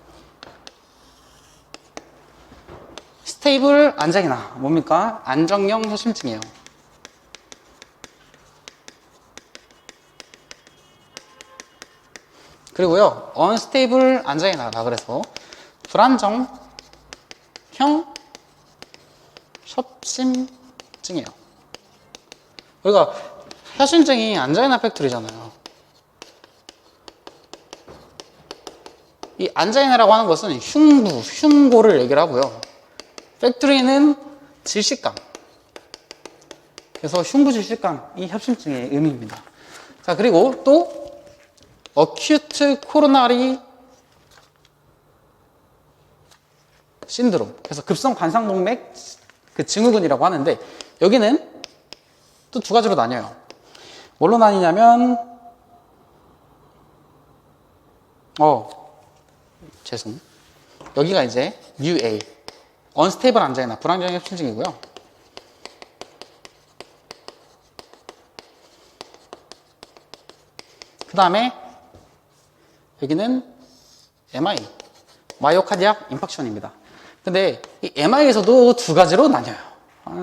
스테이블 안장이나 뭡니까? 안정형 협심증이에요. 그리고요, 언스테이블 안장이나라 그래서 불안정형 협심증이에요. 우리가 협심증이 안자이나 팩토리잖아요. 이 안자이나라고 하는 것은 흉고를 얘기를 하고요. 팩토리는 질식감. 그래서 흉부 질식감이 협심증의 의미입니다. 자, 그리고 또 어큐트 코로나리 신드롬. 그래서 급성 관상동맥 그 증후군이라고 하는데 여기는 또 두 가지로 나뉘어요. 뭘로 나뉘냐면 죄송. 여기가 이제 UA 언스테이블 안자이나 불안정 협심증이고요. 그 다음에 여기는 MI 마이오카디악 임팍션입니다. 근데 이 MI에서도 두 가지로 나뉘어요.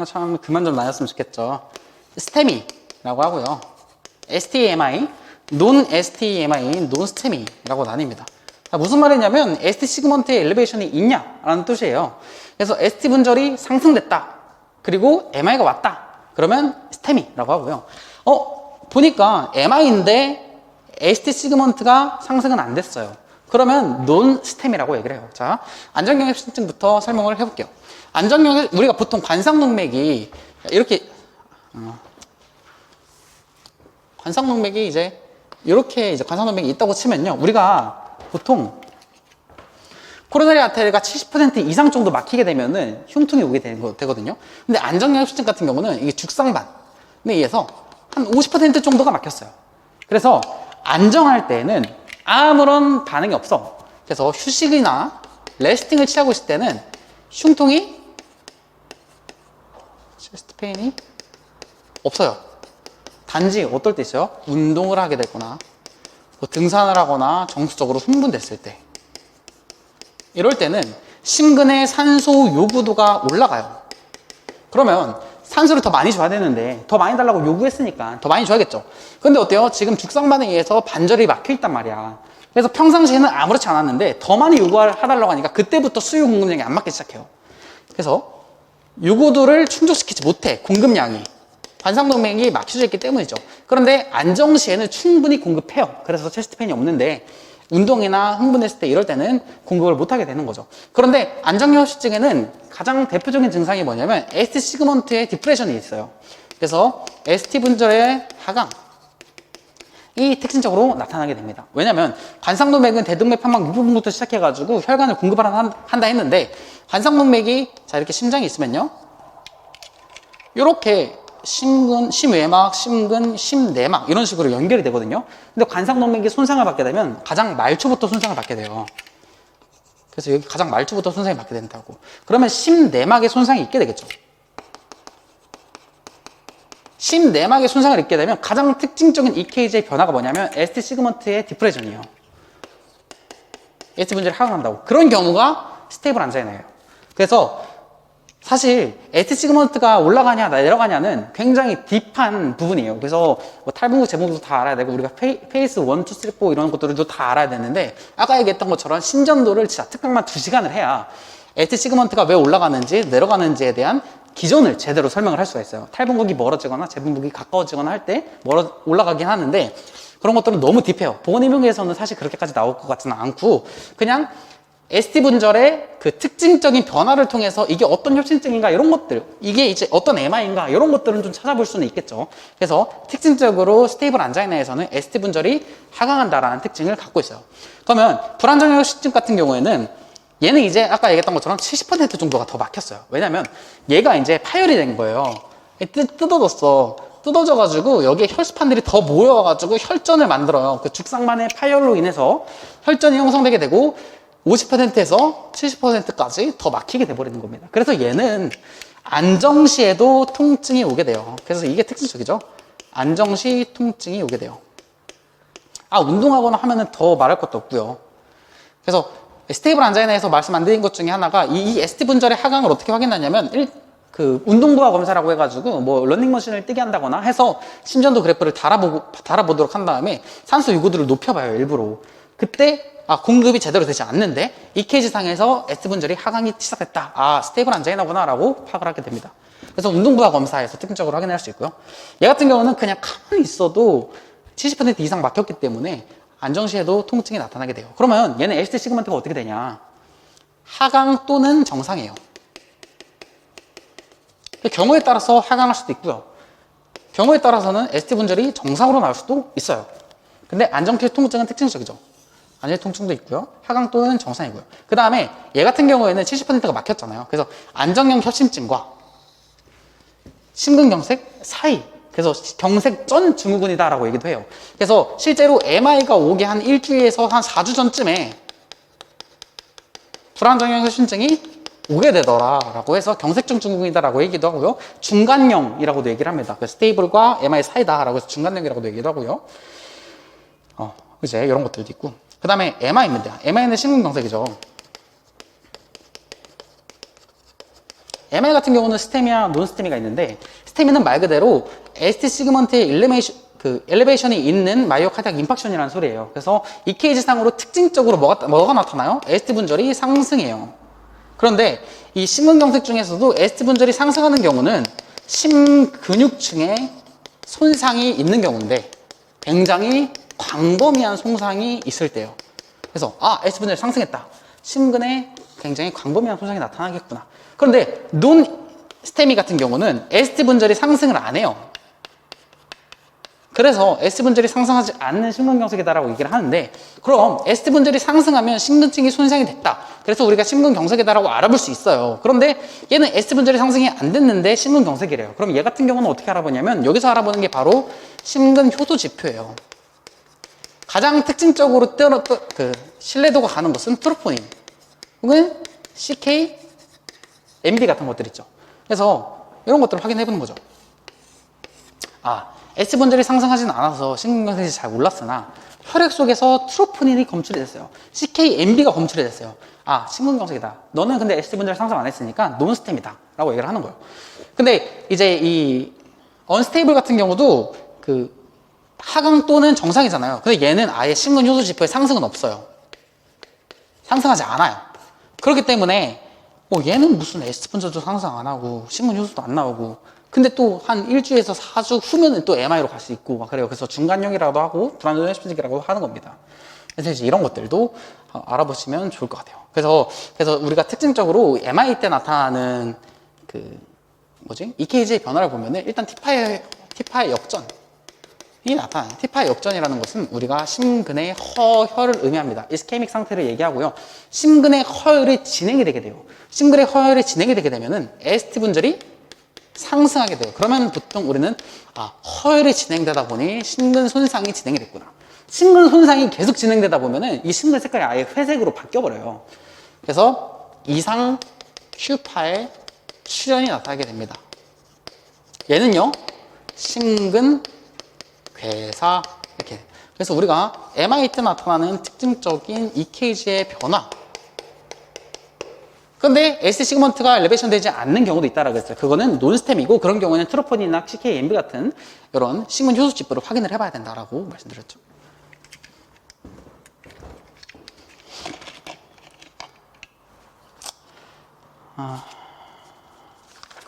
참 그만 좀 나뉘었으면 좋겠죠. 스테미라고 하고요. STMI, 논 STMI, 논 스테미라고 나뉩니다. 무슨 말이냐면 ST 시그먼트의 엘리베이션이 있냐라는 뜻이에요. 그래서 ST 분절이 상승됐다. 그리고 MI가 왔다. 그러면 스테미라고 하고요. 보니까 MI인데 ST 시그먼트가 상승은 안 됐어요. 그러면 논 스템이라고 얘기를 해요. 자, 안정형 협심증부터 설명을 해볼게요. 우리가 보통 관상동맥이 이렇게 관상동맥이 이렇게 관상동맥이 있다고 치면요, 우리가 보통 코로나리 아테리가 70% 이상 정도 막히게 되면은 흉통이 오게 되거든요. 근데 안정형 협심증 같은 경우는 이게 죽상반에 의해서 한 50% 정도가 막혔어요. 그래서 안정할 때는 아무런 반응이 없어. 그래서 휴식이나 레스팅을 취하고 있을 때는 흉통이 체스트 페인이 없어요. 단지 어떨 때 있어요? 운동을 하게 됐거나 뭐 등산을 하거나 정수적으로 흥분됐을 때, 이럴 때는 심근의 산소 요구도가 올라가요. 그러면 산소를 더 많이 줘야 되는데 더 많이 달라고 요구했으니까 더 많이 줘야겠죠. 근데 어때요? 지금 죽상반에 의해서 반절이 막혀 있단 말이야. 그래서 평상시에는 아무렇지 않았는데 더 많이 요구해달라고 하니까 그때부터 수요 공급량이 안 맞기 시작해요. 그래서 요구도를 충족시키지 못해, 공급량이. 관상동맥이 막혀져 있기 때문이죠. 그런데 안정 시에는 충분히 공급해요. 그래서 체스트 페인이 없는데 운동이나 흥분했을 때 이럴 때는 공급을 못하게 되는 거죠. 그런데 안정형 협심증에는 가장 대표적인 증상이 뭐냐면 ST 시그먼트의 디프레션이 있어요. 그래서 ST 분절의 하강이 특징적으로 나타나게 됩니다. 왜냐면 관상동맥은 대동맥 판막 유부분부터 시작해가지고 혈관을 공급을 한다 했는데, 관상동맥이 자 이렇게 심장이 있으면요, 이렇게 심근, 심외막, 심근, 심내막 이런 식으로 연결이 되거든요. 근데 관상동맥이 손상을 받게 되면 가장 말초부터 손상을 받게 돼요. 그래서 여기 가장 말초부터 손상이 받게 된다고. 그러면 심내막에 손상이 있게 되겠죠. 심내막에 손상을 입게 되면 가장 특징적인 EKG의 변화가 뭐냐면 ST 시그먼트의 디프레션이에요. ST 분절이 하강한다고. 그런 경우가 스테이블 안자이나예요. 그래서 사실 ST 시그먼트가 올라가냐 내려가냐는 굉장히 딥한 부분이에요. 그래서 뭐 탈분국 재분국도 다 알아야 되고 우리가 페이스 1, 2, 3, 4 이런 것들도 다 알아야 되는데, 아까 얘기했던 것처럼 심전도를 진짜 특강만 2시간을 해야 ST 시그먼트가 왜 올라가는지 내려가는지에 대한 기전을 제대로 설명을 할 수가 있어요. 탈분극이 멀어지거나 재분극이 가까워지거나 할 때 올라가긴 하는데 그런 것들은 너무 딥해요. 보건임용에서는 사실 그렇게까지 나올 것 같지는 않고 그냥 ST 분절의 그 특징적인 변화를 통해서 이게 어떤 협심증인가 이런 것들, 이게 이제 어떤 MI인가 이런 것들은 좀 찾아볼 수는 있겠죠. 그래서 특징적으로 스테이블 안자이나에서는 ST 분절이 하강한다라는 특징을 갖고 있어요. 그러면 불안정형 협심증 같은 경우에는 얘는 이제 아까 얘기했던 것처럼 70% 정도가 더 막혔어요. 왜냐면 얘가 이제 파열이 된 거예요. 뜯어졌어. 뜯어져가지고 여기에 혈수판들이 더 모여가지고 혈전을 만들어요. 그 죽상만의 파열로 인해서 혈전이 형성되게 되고 50%에서 70%까지 더 막히게 돼버리는 겁니다. 그래서 얘는 안정시에도 통증이 오게 돼요. 그래서 이게 특징적이죠. 안정시 통증이 오게 돼요. 운동하거나 하면은 더 말할 것도 없고요. 그래서 스테이블 안자이나에서 말씀 안 드린 것 중에 하나가 이 ST 분절의 하강을 어떻게 확인하냐면 그 운동부하 검사라고 해가지고 뭐 러닝머신을 뛰게 한다거나 해서 심전도 그래프를 달아보도록 한 다음에 산소 요구들을 높여봐요. 일부러. 그때 공급이 제대로 되지 않는데 EKG 상에서 ST 분절이 하강이 시작됐다. 스테이블 안자이나구나 라고 파악을 하게 됩니다. 그래서 운동부하 검사에서 특징적으로 확인할 수 있고요. 얘 같은 경우는 그냥 가만히 있어도 70% 이상 막혔기 때문에 안정시에도 통증이 나타나게 돼요. 그러면 얘는 ST 시그먼트가 어떻게 되냐? 하강 또는 정상이에요. 경우에 따라서 하강할 수도 있고요. 경우에 따라서는 ST 분절이 정상으로 나올 수도 있어요. 근데 안정시 통증은 특징적이죠. 안정시 통증도 있고요. 하강 또는 정상이고요. 그 다음에 얘 같은 경우에는 70%가 막혔잖아요. 그래서 안정형 협심증과 심근경색 사이, 그래서 경색 전 증후군이다라고 얘기도 해요. 그래서 실제로 MI가 오게 한 일주일에서 한 4주 전쯤에 불안정형 협심증이 오게 되더라라고 해서 경색증 증후군이다라고 얘기도 하고요. 중간형이라고도 얘기를 합니다. 그래서 스테이블과 MI 사이다라고 해서 중간형이라고도 얘기도 하고요. 이제 이런 것들도 있고. 그 다음에 MI입니다. MI는 심근경색이죠. MI 같은 경우는 스테미와 논스테미가 있는데, 스테미는 말 그대로 ST 시그먼트의 엘리베이션이 있는 마이오카디악 임팍션이라는 소리예요. 그래서 EKG 상으로 특징적으로 뭐가 나타나요? ST 분절이 상승해요. 그런데 이 심근경색 중에서도 ST 분절이 상승하는 경우는 심근육층에 손상이 있는 경우인데 굉장히 광범위한 손상이 있을 때요. 그래서 ST 분절이 상승했다. 심근에 굉장히 광범위한 손상이 나타나겠구나. 그런데 논스테미 같은 경우는 ST 분절이 상승을 안 해요. 그래서 ST 분절이 상승하지 않는 심근경색이다라고 얘기를 하는데, 그럼 ST 분절이 상승하면 심근층이 손상이 됐다. 그래서 우리가 심근경색이다라고 알아볼 수 있어요. 그런데 얘는 ST 분절이 상승이 안 됐는데 심근경색이래요. 그럼 얘 같은 경우는 어떻게 알아보냐면 여기서 알아보는 게 바로 심근효도 지표예요. 가장 특징적으로 신뢰도가 가는 것은 트로포닌 혹은 CK, MB 같은 것들 있죠. 그래서 이런 것들을 확인해 보는 거죠. ST 분절이 상승하지는 않아서 심근경색이 잘 몰랐으나 혈액 속에서 트로포닌이 검출이 됐어요. CK, MB가 검출이 됐어요. 심근경색이다. 너는 근데 ST 분절 상승 안 했으니까 논스템이다 라고 얘기를 하는 거예요. 근데 이제 이 언스테이블 같은 경우도 하강 또는 정상이잖아요. 근데 얘는 아예 심근효소 지표에 상승은 없어요. 상승하지 않아요. 그렇기 때문에 얘는 무슨 ST 분절도 상승 안 하고 심근효소도 안 나오고, 근데 또 한 일주일에서 4주 후면은 또 MI로 갈 수 있고 막 그래요. 그래서 중간형이라고 하고 불안정형 협심증이라고 하는 겁니다. 그래서 이제 이런 것들도 알아보시면 좋을 것 같아요. 그래서 우리가 특징적으로 MI 때 나타나는 EKG의 변화를 보면은 일단 T파의 역전이 나타나요. T파의 역전이라는 것은 우리가 심근의 허혈을 의미합니다. 이스케믹 상태를 얘기하고요. 심근의 허혈이 진행이 되게 돼요. 심근의 허혈이 진행이 되게 되면은 ST 분절이 상승하게 돼요. 그러면 보통 우리는 허혈이 진행되다 보니 심근 손상이 진행이 됐구나. 심근 손상이 계속 진행되다 보면은 이 심근 색깔이 아예 회색으로 바뀌어버려요. 그래서 이상 Q파의 출현이 나타나게 됩니다. 얘는요, 심근 괴사 이렇게. 그래서 우리가 MI 때 나타나는 특징적인 EKG의 변화. 근데 ST 시그먼트가 엘리베이션 되지 않는 경우도 있다라고 했어요. 그거는 논스템이고, 그런 경우에는 트로포닌이나 CK, MB 같은 이런 심근 효소 지표를 확인을 해봐야 된다라고 말씀드렸죠.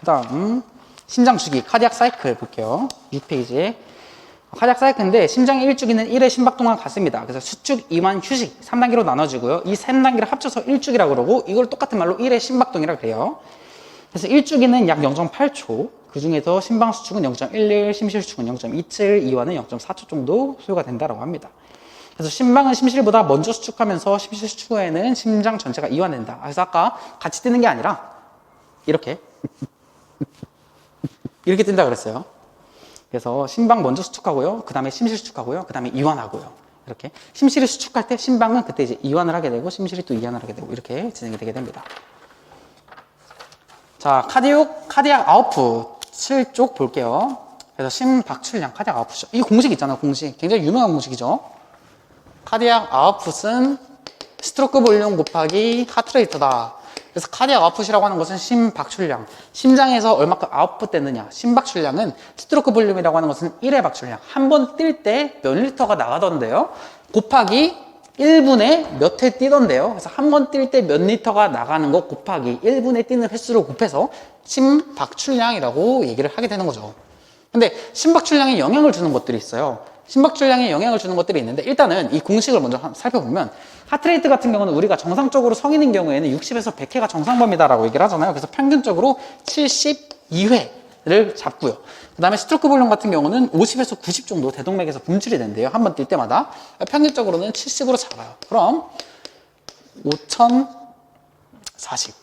그 다음 심장 주기 카디악 사이클 볼게요. 6페이지에 카디악 사이클인데 심장의 1주기는 1회 심박동안 같습니다. 그래서 수축, 이완, 휴식 3단계로 나눠지고요. 이 3단계를 합쳐서 1주기라고 그러고 이걸 똑같은 말로 1회 심박동이라고 그래요. 그래서 1주기는 약 0.8초, 그 중에서 심방 수축은 0.11, 심실 수축은 0.27, 이완은 0.4초 정도 소요가 된다고 합니다. 그래서 심방은 심실보다 먼저 수축하면서 심실 수축 후에는 심장 전체가 이완된다. 그래서 아까 같이 뛰는 게 아니라 이렇게 뛴다 그랬어요. 그래서 심방 먼저 수축하고요. 그 다음에 심실 수축하고요. 그 다음에 이완하고요. 이렇게 심실이 수축할 때 심방은 그때 이제 이완을 하게 되고 심실이 또 이완을 하게 되고 이렇게 진행이 되게 됩니다. 자, 카디악 아웃풋을 쪽 볼게요. 그래서 심박출량 카디악 아웃풋이죠. 이 공식 있잖아요. 공식 굉장히 유명한 공식이죠. 카디악 아웃풋은 스트로크 볼륨 곱하기 하트레이트다. 그래서 카디악 아웃풋이라고 하는 것은 심박출량, 심장에서 얼마큼 아웃풋됐느냐. 심박출량은 스트로크 볼륨이라고 하는 것은 1회 박출량, 한 번 뛸 때 몇 리터가 나가던데요. 곱하기 1분에 몇 회 뛰던데요. 그래서 한 번 뛸 때 몇 리터가 나가는 거 곱하기 1분에 뛰는 횟수를 곱해서 심박출량이라고 얘기를 하게 되는 거죠. 근데 심박출량에 영향을 주는 것들이 있어요. 심박출량에 영향을 주는 것들이 있는데 일단은 이 공식을 먼저 살펴보면 하트레이트 같은 경우는 우리가 정상적으로 성인인 경우에는 60에서 100회가 정상범위다라고 얘기를 하잖아요. 그래서 평균적으로 72회를 잡고요. 그 다음에 스트로크 볼륨 같은 경우는 50에서 90 정도 대동맥에서 분출이 된대요. 한 번 뛸 때마다. 평균적으로는 70으로 잡아요. 그럼 5040.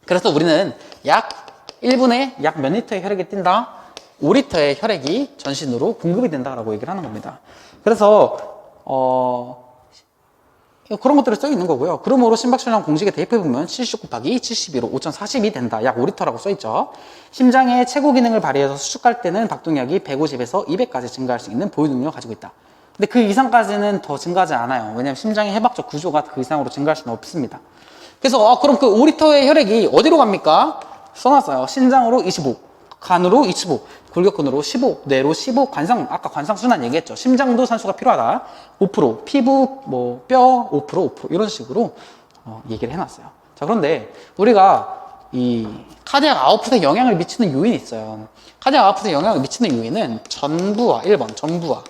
그래서 우리는 약 1분에 약 몇 리터의 혈액이 뛴다? 5리터의 혈액이 전신으로 공급이 된다라고 얘기를 하는 겁니다. 그래서 그런 것들이 써 있는 거고요. 그러므로 심박출량 공식에 대입해 보면 70 곱하기 72로 5040이 된다. 약 5리터라고 써 있죠. 심장의 최고 기능을 발휘해서 수축할 때는 박동력이 150에서 200까지 증가할 수 있는 보유 능력을 가지고 있다. 근데 그 이상까지는 더 증가하지 않아요. 왜냐하면 심장의 해박적 구조가 그 이상으로 증가할 수는 없습니다. 그래서 그럼 그 5리터의 혈액이 어디로 갑니까? 써놨어요. 신장으로 25, 간으로 25, 골격근으로 15, 뇌로 15, 아까 관상 순환 얘기했죠. 심장도 산소가 필요하다. 5%, 피부, 뼈 5% 이런 식으로 얘기를 해놨어요. 자, 그런데 우리가 이 카디악 아웃풋에 영향을 미치는 요인이 있어요. 카디악 아웃풋에 영향을 미치는 요인은 전부하, 1번 전부하,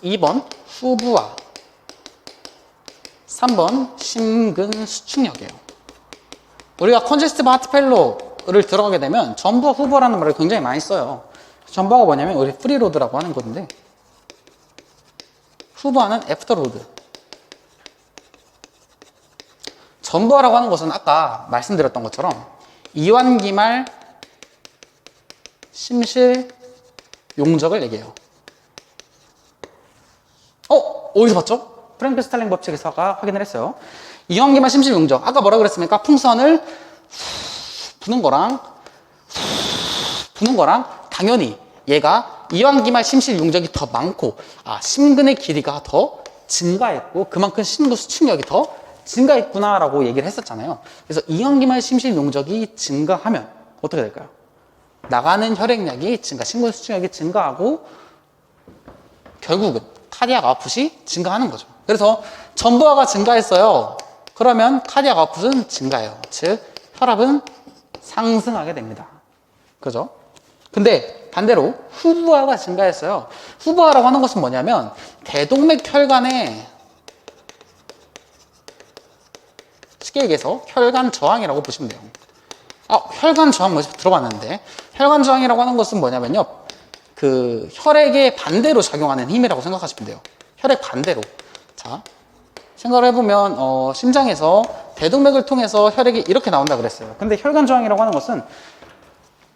2번 후부하, 3번 심근 수축력이에요. 우리가 컨제스티브 하트 펠로를 들어가게 되면 전부하 후부하라는 말을 굉장히 많이 써요. 전부하가 뭐냐면 우리 프리로드라고 하는 건데 후부하는 애프터로드. 전부하라고 하는 것은 아까 말씀드렸던 것처럼 이완기말 심실 용적을 얘기해요. 어디서 봤죠? 프랭크 스탈링 법칙에서가 확인을 했어요. 이완기말 심실 용적. 아까 뭐라 그랬습니까? 풍선을 부는 거랑 당연히 얘가 이완기말 심실 용적이 더 많고 심근의 길이가 더 증가했고 그만큼 심근 수축력이 더 증가했구나라고 얘기를 했었잖아요. 그래서 이완기말 심실 용적이 증가하면 어떻게 될까요? 나가는 혈액량이 증가, 심근 수축력이 증가하고 결국은 카디악 아웃풋이 증가하는 거죠. 그래서 전부하가 증가했어요. 그러면 카디악 아웃풋은 증가해요. 즉 혈압은 상승하게 됩니다. 그죠? 근데 반대로 후부하가 증가했어요. 후부하라고 하는 것은 뭐냐면 대동맥 혈관에 쉽게 얘기해서 혈관 저항이라고 보시면 돼요. 혈관 저항 뭐지 들어봤는데 혈관 저항이라고 하는 것은 뭐냐면요. 그 혈액의 반대로 작용하는 힘이라고 생각하시면 돼요. 혈액 반대로. 자, 생각을 해보면 심장에서 대동맥을 통해서 혈액이 이렇게 나온다 그랬어요. 근데 혈관 저항이라고 하는 것은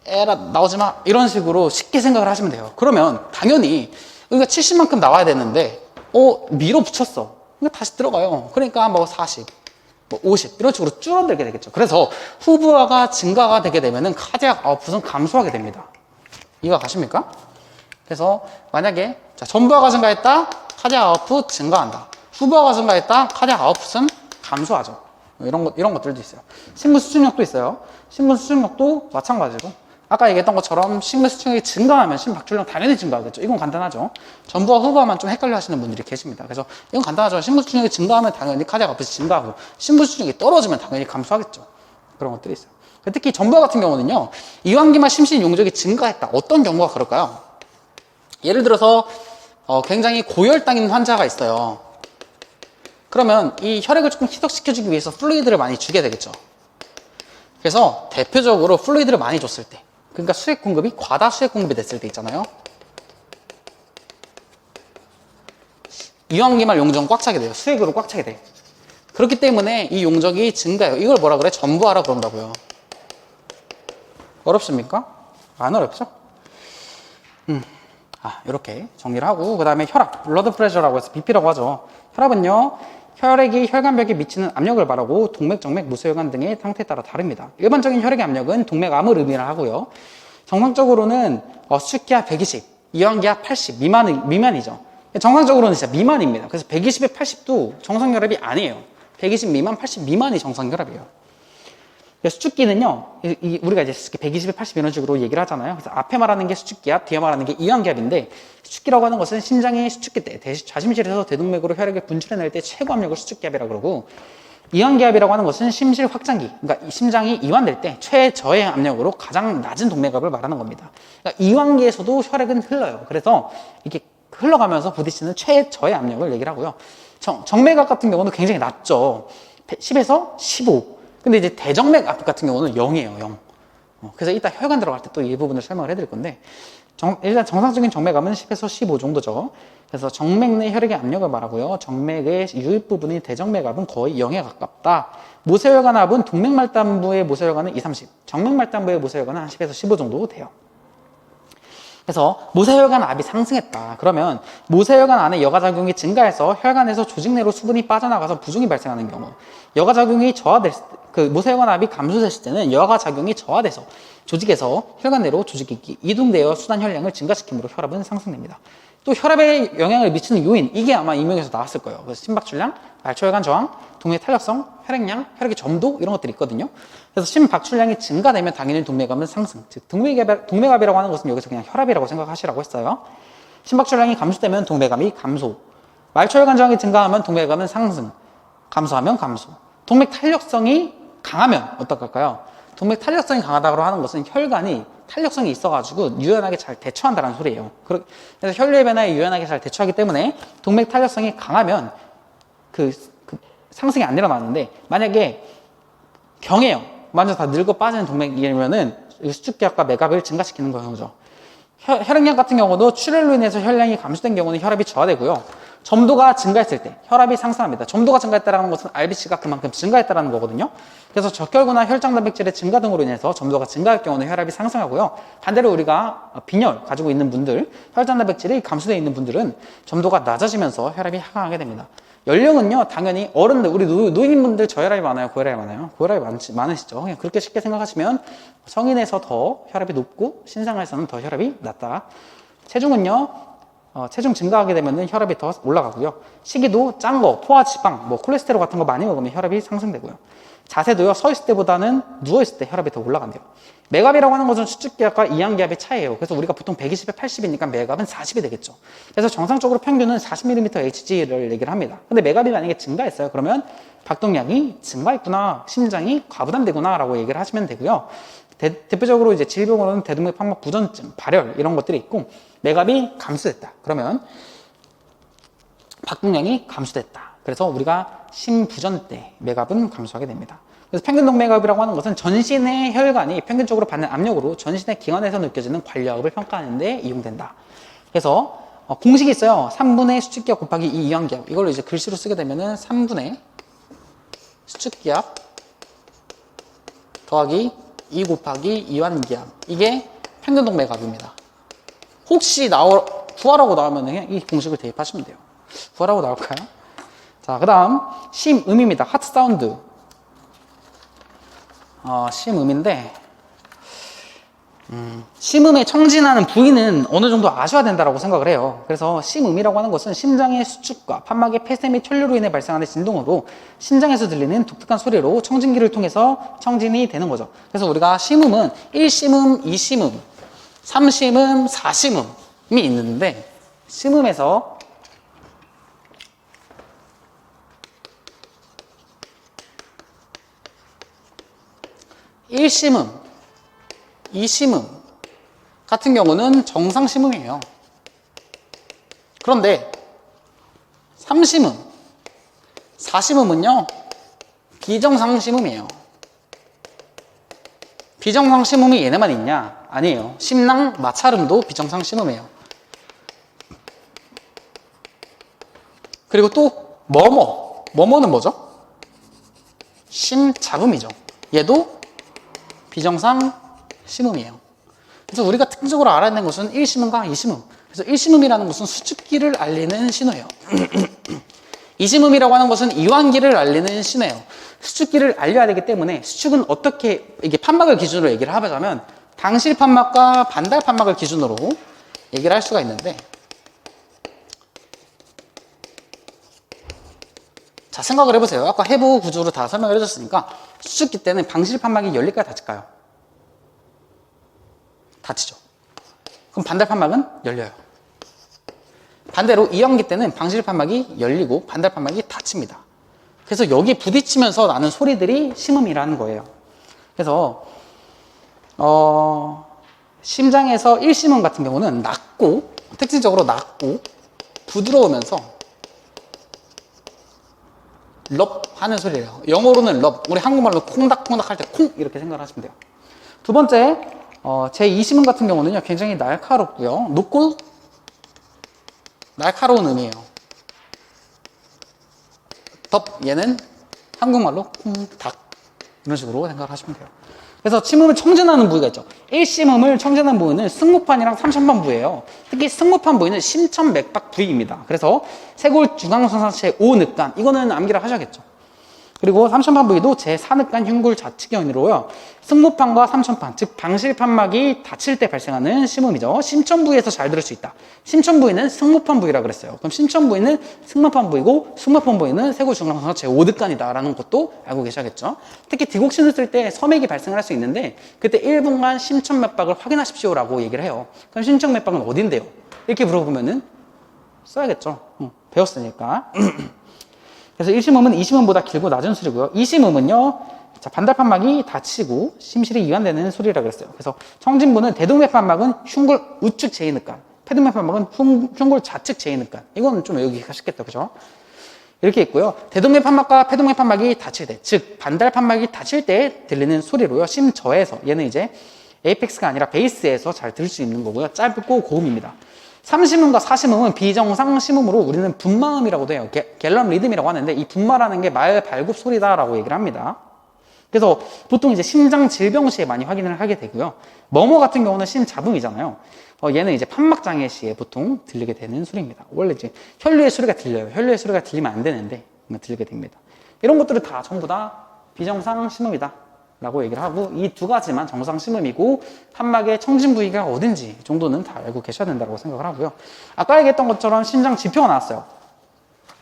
에라 나오지 마 이런 식으로 쉽게 생각을 하시면 돼요. 그러면 당연히 우리가 70만큼 나와야 되는데 밀어붙였어. 그러니까 다시 들어가요. 그러니까 40, 50 이런 식으로 줄어들게 되겠죠. 그래서 후부하가 증가가 되게 되면은 카디악 아웃풋은 감소하게 됩니다. 이해가 가십니까? 그래서 만약에 전부하가 증가했다, 카디악 아웃풋 증가한다. 후부하가 증가했다, 카디악 아웃풋은 감소하죠. 이런 것들도 있어요. 심근 수축력도 있어요. 심근 수축력도 마찬가지고 아까 얘기했던 것처럼 심근 수축력이 증가하면 심박출량 당연히 증가하겠죠. 이건 간단하죠. 전부하 후부하만 좀 헷갈려 하시는 분들이 계십니다. 그래서 이건 간단하죠. 심근 수축력이 증가하면 당연히 카디악 아웃풋이 증가하고 심근 수축력이 떨어지면 당연히 감소하겠죠. 그런 것들이 있어요. 특히 전부와 같은 경우는요, 이완기만 심신 용적이 증가했다. 어떤 경우가 그럴까요? 예를 들어서 굉장히 고혈당인 환자가 있어요. 그러면 이 혈액을 조금 희석시켜주기 위해서 플루이드를 많이 주게 되겠죠. 그래서 대표적으로 플루이드를 많이 줬을 때, 그러니까 수액 공급이 과다 수액 공급이 됐을 때 있잖아요. 이완기말 용적은 꽉 차게 돼요. 수액으로 꽉 차게 돼요. 그렇기 때문에 이 용적이 증가해요. 이걸 뭐라 그래? 전부하라 그런다고요. 어렵습니까? 안 어렵죠? 이렇게 정리를 하고, 그 다음에 혈압, 블러드 프레셔라고 해서 BP라고 하죠. 혈압은요, 혈액이 혈관벽에 미치는 압력을 말하고 동맥, 정맥, 무쇠혈관 등의 상태에 따라 다릅니다. 일반적인 혈액의 압력은 동맥암을 의미를 하고요. 정상적으로는 수축기압 120, 이완기압 80 미만이죠. 정상적으로는 진짜 미만입니다. 그래서 120에 80도 정상혈압이 아니에요. 120 미만, 80 미만이 정상혈압이에요. 수축기는요, 우리가 이제 수축기 120에 80 이런 식으로 얘기를 하잖아요. 그래서 앞에 말하는 게 수축기압, 뒤에 말하는 게 이완기압인데, 수축기라고 하는 것은 심장의 수축기 때, 좌심실에서 대동맥으로 혈액을 분출해낼 때 최고 압력을 수축기압이라고 그러고, 이완기압이라고 하는 것은 심실 확장기, 그러니까 심장이 이완될 때 최저의 압력으로 가장 낮은 동맥압을 말하는 겁니다. 그러니까 이완기에서도 혈액은 흘러요. 그래서 이렇게 흘러가면서 부딪히는 최저의 압력을 얘기를 하고요. 정맥압 같은 경우는 굉장히 낮죠. 10에서 15. 근데 이제 대정맥압 같은 경우는 0이에요, 0. 그래서 이따 혈관 들어갈 때 또 이 부분을 설명을 해드릴 건데, 일단 정상적인 정맥압은 10에서 15 정도죠. 그래서 정맥 내 혈액의 압력을 말하고요. 정맥의 유입 부분인 대정맥압은 거의 0에 가깝다. 모세혈관압은 동맥말단부의 모세혈관은 2, 30, 정맥말단부의 모세혈관은 한 10에서 15 정도 돼요. 그래서 모세혈관 압이 상승했다. 그러면 모세혈관 안에 여가작용이 증가해서 혈관에서 조직 내로 수분이 빠져나가서 부종이 발생하는 경우, 여가작용이 저하됐을 때, 그 모세혈관 압이 감소됐을 때는 여가작용이 저하돼서 조직에서 혈관 내로 조직이 이동되어 수단 혈량을 증가시키므로 혈압은 상승됩니다. 또 혈압에 영향을 미치는 요인, 이게 아마 임용에서 나왔을 거예요. 그래서 심박출량, 말초혈관 저항, 동맥 탄력성, 혈액량, 혈액의 점도 이런 것들이 있거든요. 그래서 심박출량이 증가되면 당연히 동맥압은 상승, 즉 동맥압이라고 하는 것은 여기서 그냥 혈압이라고 생각하시라고 했어요. 심박출량이 감소되면 동맥압이 감소, 말초혈관 저항이 증가하면 동맥압은 상승, 감소하면 감소. 동맥 탄력성이 강하면 어떨까요? 동맥 탄력성이 강하다고 하는 것은 혈관이 탄력성이 있어가지고 유연하게 잘 대처한다는 소리예요. 그래서 혈류의 변화에 유연하게 잘 대처하기 때문에 동맥 탄력성이 강하면 그 상승이 안 일어나는데, 만약에 경해요. 완전 다 늙어 빠지는 동맥이면은 수축기압과 맥압을 증가시키는 거죠. 혈액량 같은 경우도 출혈로 인해서 혈량이 감소된 경우는 혈압이 저하되고요. 점도가 증가했을 때 혈압이 상승합니다. 점도가 증가했다는 것은 RBC가 그만큼 증가했다는 거거든요. 그래서 적혈구나 혈장 단백질의 증가 등으로 인해서 점도가 증가할 경우는 혈압이 상승하고요. 반대로 우리가 빈혈 가지고 있는 분들, 혈장 단백질이 감소되어 있는 분들은 점도가 낮아지면서 혈압이 하강하게 됩니다. 연령은요, 당연히 어른들, 우리 노인분들 저혈압이 많아요, 고혈압이 많아요? 고혈압이 많으시죠? 그냥 그렇게 쉽게 생각하시면 성인에서 더 혈압이 높고 신생아에서는 더 혈압이 낮다. 체중은요, 체중 증가하게 되면 혈압이 더 올라가고요. 식이도 짠 거, 포화 지방, 콜레스테롤 같은 거 많이 먹으면 혈압이 상승되고요. 자세도요, 서 있을 때보다는 누워 있을 때 혈압이 더 올라간대요. 맥압이라고 하는 것은 수축기압과 이완기압의 차이예요. 그래서 우리가 보통 120에 80이니까 맥압은 40이 되겠죠. 그래서 정상적으로 평균은 40mm HG를 얘기를 합니다. 근데 맥압이 만약에 증가했어요. 그러면 박동량이 증가했구나, 심장이 과부담되구나 라고 얘기를 하시면 되고요. 대표적으로 이제 질병으로는 대동맥 판막 부전증, 발열 이런 것들이 있고, 맥압이 감소됐다. 그러면 박동량이 감소됐다. 그래서 우리가 심부전 때 맥압은 감소하게 됩니다. 그래서 평균 동맥압이라고 하는 것은 전신의 혈관이 평균적으로 받는 압력으로 전신의 기관에서 느껴지는 관력을 평가하는 데 이용된다. 그래서 공식이 있어요. 3분의 수축기압 곱하기 2 이완기압. 이걸로 이제 글씨로 쓰게 되면은 3분의 수축기압 더하기 2 곱하기 이완기압. 이게 평균 동맥압입니다. 혹시 부하라고 나오면 그냥 이 공식을 대입하시면 돼요. 부하라고 나올까요? 자, 그 다음 심음입니다. 하트 사운드. 심음인데, 심음에 청진하는 부위는 어느 정도 아셔야 된다고 생각을 해요. 그래서 심음이라고 하는 것은 심장의 수축과 판막의 폐쇄 및 혈류로 인해 발생하는 진동으로 심장에서 들리는 독특한 소리로 청진기를 통해서 청진이 되는 거죠. 그래서 우리가 심음은 1심음, 2심음, 3심음, 4심음이 있는데, 심음에서 1심음, 2심음 같은 경우는 정상 심음이에요. 그런데 3심음, 4심음은요 비정상 심음이에요. 비정상 심음이 얘네만 있냐? 아니에요. 심낭, 마찰음도 비정상 심음이에요. 그리고 또 뭐뭐는 뭐죠? 심잡음이죠. 얘도 비정상 심음이에요. 그래서 우리가 특징적으로 알아야 되는 것은 1심음과 2심음. 그래서 1심음이라는 것은 수축기를 알리는 신호예요. 2심음이라고 하는 것은 이완기를 알리는 신호예요. 수축기를 알려야 되기 때문에 수축은 어떻게 이게 판막을 기준으로 얘기를 하자면 당실 판막과 반달 판막을 기준으로 얘기를 할 수가 있는데, 자, 생각을 해보세요. 아까 해부 구조로 다 설명을 해줬으니까 수축기 때는 방실 판막이 열릴까요, 닫힐까요? 닫히죠. 그럼 반달 판막은 열려요. 반대로 이완기 때는 방실 판막이 열리고 반달 판막이 닫힙니다. 그래서 여기 부딪히면서 나는 소리들이 심음이라는 거예요. 그래서 심장에서 1심음 같은 경우는 낮고, 특징적으로 낮고 부드러우면서 럽 하는 소리예요. 영어로는 럽, 우리 한국말로 콩닥콩닥 할 때 콩 이렇게 생각을 하시면 돼요. 두 번째, 제 2심음 같은 경우는요 굉장히 날카롭고요, 높고 날카로운 음이에요. 덥, 얘는 한국말로 콩닥 이런 식으로 생각을 하시면 돼요. 그래서 침음을 청진하는 부위가 있죠. 1심음을 청진하는 부위는 승모판이랑 삼천판 부위예요. 특히 승모판 부위는 심천맥박 부위입니다. 그래서 쇄골 중앙선상체 5늑간, 이거는 암기를 하셔야겠죠. 그리고 삼천판 부위도 제4늑간 흉골 좌측 연이로요, 승모판과 삼천판, 즉 방실판막이 닫힐 때 발생하는 심음이죠. 심천 부위에서 잘 들을 수 있다. 심천 부위는 승모판 부위라 그랬어요. 그럼 심천 부위는 승모판 부위고 승모판 부위는 쇄골 중앙선상체 제5늑간이다 라는 것도 알고 계셔야겠죠. 특히 디곡신을 쓸 때 섬액이 발생을 할 수 있는데 그때 1분간 심천맥박을 확인하십시오 라고 얘기를 해요. 그럼 심천맥박은 어딘데요? 이렇게 물어보면은 써야겠죠. 배웠으니까. 그래서 1심음은 2심음보다 길고 낮은 소리고요. 2심음은요, 자, 반달 판막이 닫히고 심실이 이완되는 소리라고 했어요. 그래서 청진부는 대동맥 판막은 흉골 우측 제2늑간, 패동맥 판막은 흉골 좌측 제2늑간. 이건 좀 외우기가 쉽겠다, 그죠? 이렇게 있고요. 대동맥 판막과 패동맥 판막이 닫힐 때, 즉 반달 판막이 닫힐 때 들리는 소리로요. 심저에서, 얘는 이제 에이펙스가 아니라 베이스에서 잘 들을 수 있는 거고요. 짧고 고음입니다. 3심음과 4심음은 비정상 심음으로 우리는 분마음이라고도 해요. 갤럼 리듬이라고 하는데 이 분마라는 게 말 발굽 소리다라고 얘기를 합니다. 그래서 보통 이제 심장 질병 시에 많이 확인을 하게 되고요. 뭐뭐 같은 경우는 심잡음이잖아요. 얘는 이제 판막 장애 시에 보통 들리게 되는 소리입니다. 원래 이제 혈류의 소리가 들려요. 혈류의 소리가 들리면 안 되는데 들리게 됩니다. 이런 것들은 다 전부 다 비정상 심음이다 라고 얘기를 하고, 이 두 가지만 정상 심음이고 판막의 청진 부위가 어딘지 정도는 다 알고 계셔야 된다고 생각을 하고요. 아까 얘기했던 것처럼 심장 지표가 나왔어요.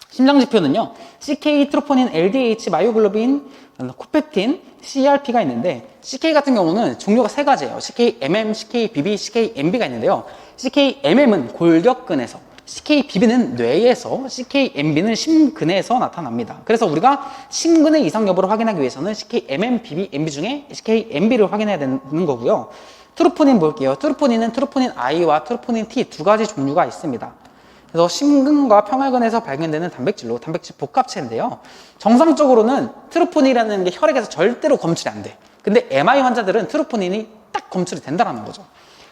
심장 지표는요, CK, 트로포닌, LDH, 마이오글로빈, 코페틴, CRP가 있는데, CK 같은 경우는 종류가 세 가지예요. CKMM, CKBB, CKMB가 있는데요. CKMM은 골격근에서, CKBB는 뇌에서, CKMB는 심근에서 나타납니다. 그래서 우리가 심근의 이상 여부를 확인하기 위해서는 CKMM, BB, MB 중에 CKMB를 확인해야 되는 거고요. 트로포닌 볼게요. 트로포닌은 트로포닌 I와 트로포닌 T 두 가지 종류가 있습니다. 그래서 심근과 평활근에서 발견되는 단백질로 단백질 복합체인데요. 정상적으로는 트로포닌이라는 게 혈액에서 절대로 검출이 안 돼. 근데 MI 환자들은 트로포닌이 딱 검출이 된다는 거죠.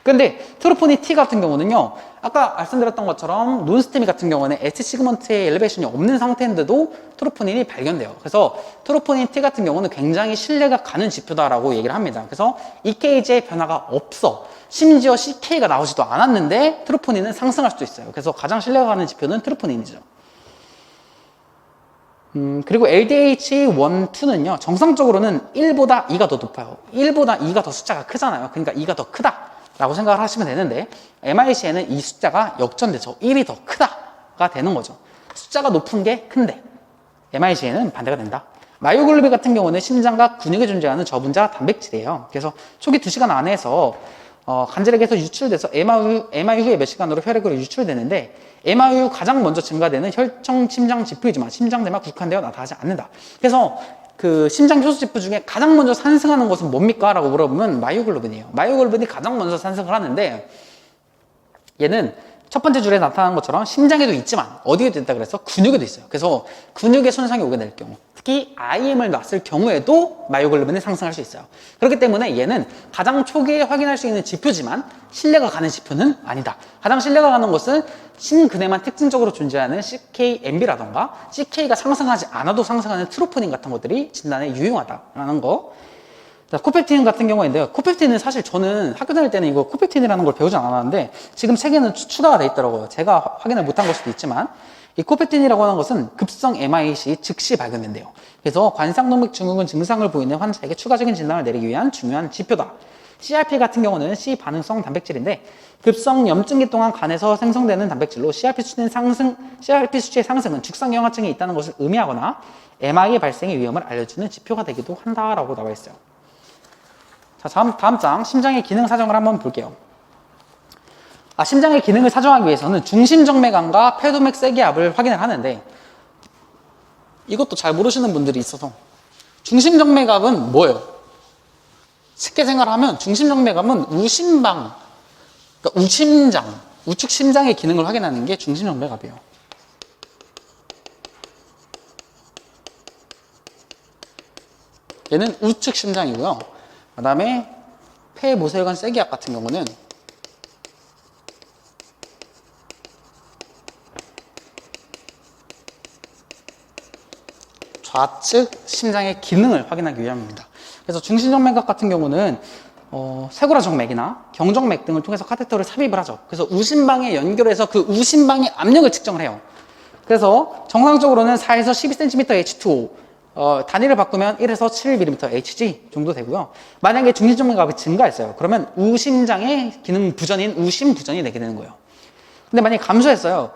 근데 트로포닌 T 같은 경우는요, 아까 말씀드렸던 것처럼 논스테미 같은 경우는 S 시그먼트의 엘리베이션이 없는 상태인데도 트로포닌이 발견돼요. 그래서 트로포닌 T 같은 경우는 굉장히 신뢰가 가는 지표다라고 얘기를 합니다. 그래서 EKG의 변화가 없어. 심지어 CK가 나오지도 않았는데 트로포닌은 상승할 수도 있어요. 그래서 가장 신뢰가 가는 지표는 트로포닌이죠. 그리고 LDH1, 2는요, 정상적으로는 1보다 2가 더 높아요. 1보다 2가 더 숫자가 크잖아요. 그러니까 2가 더 크다 라고 생각을 하시면 되는데, MIC에는 이 숫자가 역전되죠. 1이 더 크다가 되는 거죠. 숫자가 높은 게 큰데 MIC에는 반대가 된다. 마이오글로빈 같은 경우는 심장과 근육에 존재하는 저분자 단백질이에요. 그래서 초기 2시간 안에서 간질에게서 유출돼서 MI 후에 몇 시간으로 혈액으로 유출되는데, MI 후 가장 먼저 증가되는 혈청 심장 지표이지만 심장내만 국한되어 나타나지 않는다. 그래서 그 심장 효소 지표 중에 가장 먼저 산승하는 것은 뭡니까? 라고 물어보면 마이오글로빈이에요. 마이오글로빈이 가장 먼저 산승을 하는데 얘는 첫 번째 줄에 나타난 것처럼 심장에도 있지만 어디에도 있다 그래서 근육에도 있어요. 그래서 근육에 손상이 오게 될 경우, 특히 IM을 놨을 경우에도 마이오글로빈이 상승할 수 있어요. 그렇기 때문에 얘는 가장 초기에 확인할 수 있는 지표지만 신뢰가 가는 지표는 아니다. 가장 신뢰가 가는 것은 신근에만 특징적으로 존재하는 CKMB라던가 CK가 상승하지 않아도 상승하는 트로포닌 같은 것들이 진단에 유용하다라는 거. 자, 코펙틴 같은 경우인데요. 코펙틴은 사실 저는 학교 다닐 때는 이거 코펙틴이라는 걸 배우지 않았는데 지금 책에는 추가가 돼 있더라고요. 제가 확인을 못한 걸 수도 있지만 이 코펙틴이라고 하는 것은 급성 MI 시 즉시 발견된대요. 그래서 관상동맥 증후군 증상을 보이는 환자에게 추가적인 진단을 내리기 위한 중요한 지표다. CRP 같은 경우는 C 반응성 단백질인데 급성 염증기 동안 간에서 생성되는 단백질로 CRP 수치의 상승은 죽상경화증이 있다는 것을 의미하거나 MI의 발생의 위험을 알려주는 지표가 되기도 한다라고 나와 있어요. 자, 다음 장 심장의 기능 사정을 한번 볼게요. 심장의 기능을 사정하기 위해서는 중심정맥암과 폐동맥 세기압을 확인을 하는데 이것도 잘 모르시는 분들이 있어서 중심정맥압은 뭐예요? 쉽게 생각하면 중심정맥압은 우심방, 그러니까 우심장, 우측 심장의 기능을 확인하는 게 중심정맥압이에요. 얘는 우측 심장이고요. 그 다음에 폐모세혈관 세기압 같은 경우는 좌측 심장의 기능을 확인하기 위함입니다. 그래서 중심정맥압 같은 경우는 쇄골화정맥이나 경정맥 등을 통해서 카테터를 삽입을 하죠. 그래서 우심방에 연결해서 그 우심방의 압력을 측정을 해요. 그래서 정상적으로는 4에서 12cm H2O, 단위를 바꾸면 1에서 7mm Hg 정도 되고요. 만약에 중심정맥압이 증가했어요. 그러면 우심장의 기능 부전인 우심부전이 되게 되는 거예요. 근데 만약에 감소했어요.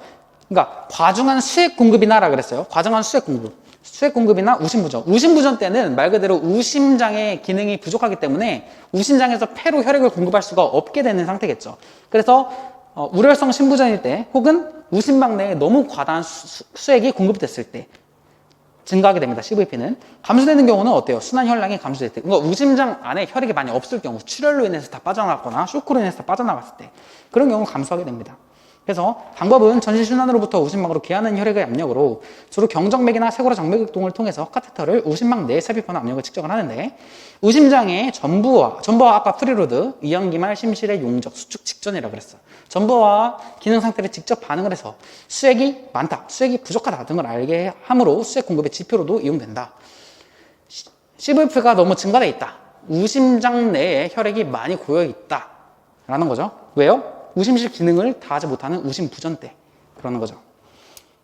그러니까 과중한 수액 공급이나라 그랬어요. 과중한 수액 공급. 수액 공급이나 우심부전. 우심부전 때는 말 그대로 우심장의 기능이 부족하기 때문에 우심장에서 폐로 혈액을 공급할 수가 없게 되는 상태겠죠. 그래서 우렬성 심부전일 때 혹은 우심방 내에 너무 과다한 수액이 공급됐을 때 증가하게 됩니다. CVP는. 감소되는 경우는 어때요? 순환 혈량이 감소될 때. 그러니까 우심장 안에 혈액이 많이 없을 경우, 출혈로 인해서 다 빠져나갔거나 쇼크로 인해서 다 빠져나갔을 때 그런 경우 감소하게 됩니다. 그래서 방법은 전신순환으로부터 우심방으로 귀하는 혈액의 압력으로 주로 경정맥이나 쇄골화정맥 등을 통해서 카테터를 우심방 내에 삽입하는 압력을 측정을 하는데 우심장의 전부와 아까 프리로드, 이연기말, 심실의 용적, 수축 직전이라고 그랬어요. 전부와 기능 상태를 직접 반응을 해서 수액이 많다, 수액이 부족하다 등을 알게 함으로 수액 공급의 지표로도 이용된다. CVP가 너무 증가돼 있다. 우심장 내에 혈액이 많이 고여 있다. 라는 거죠. 왜요? 우심실 기능을 다하지 못하는 우심부전 때 그러는 거죠.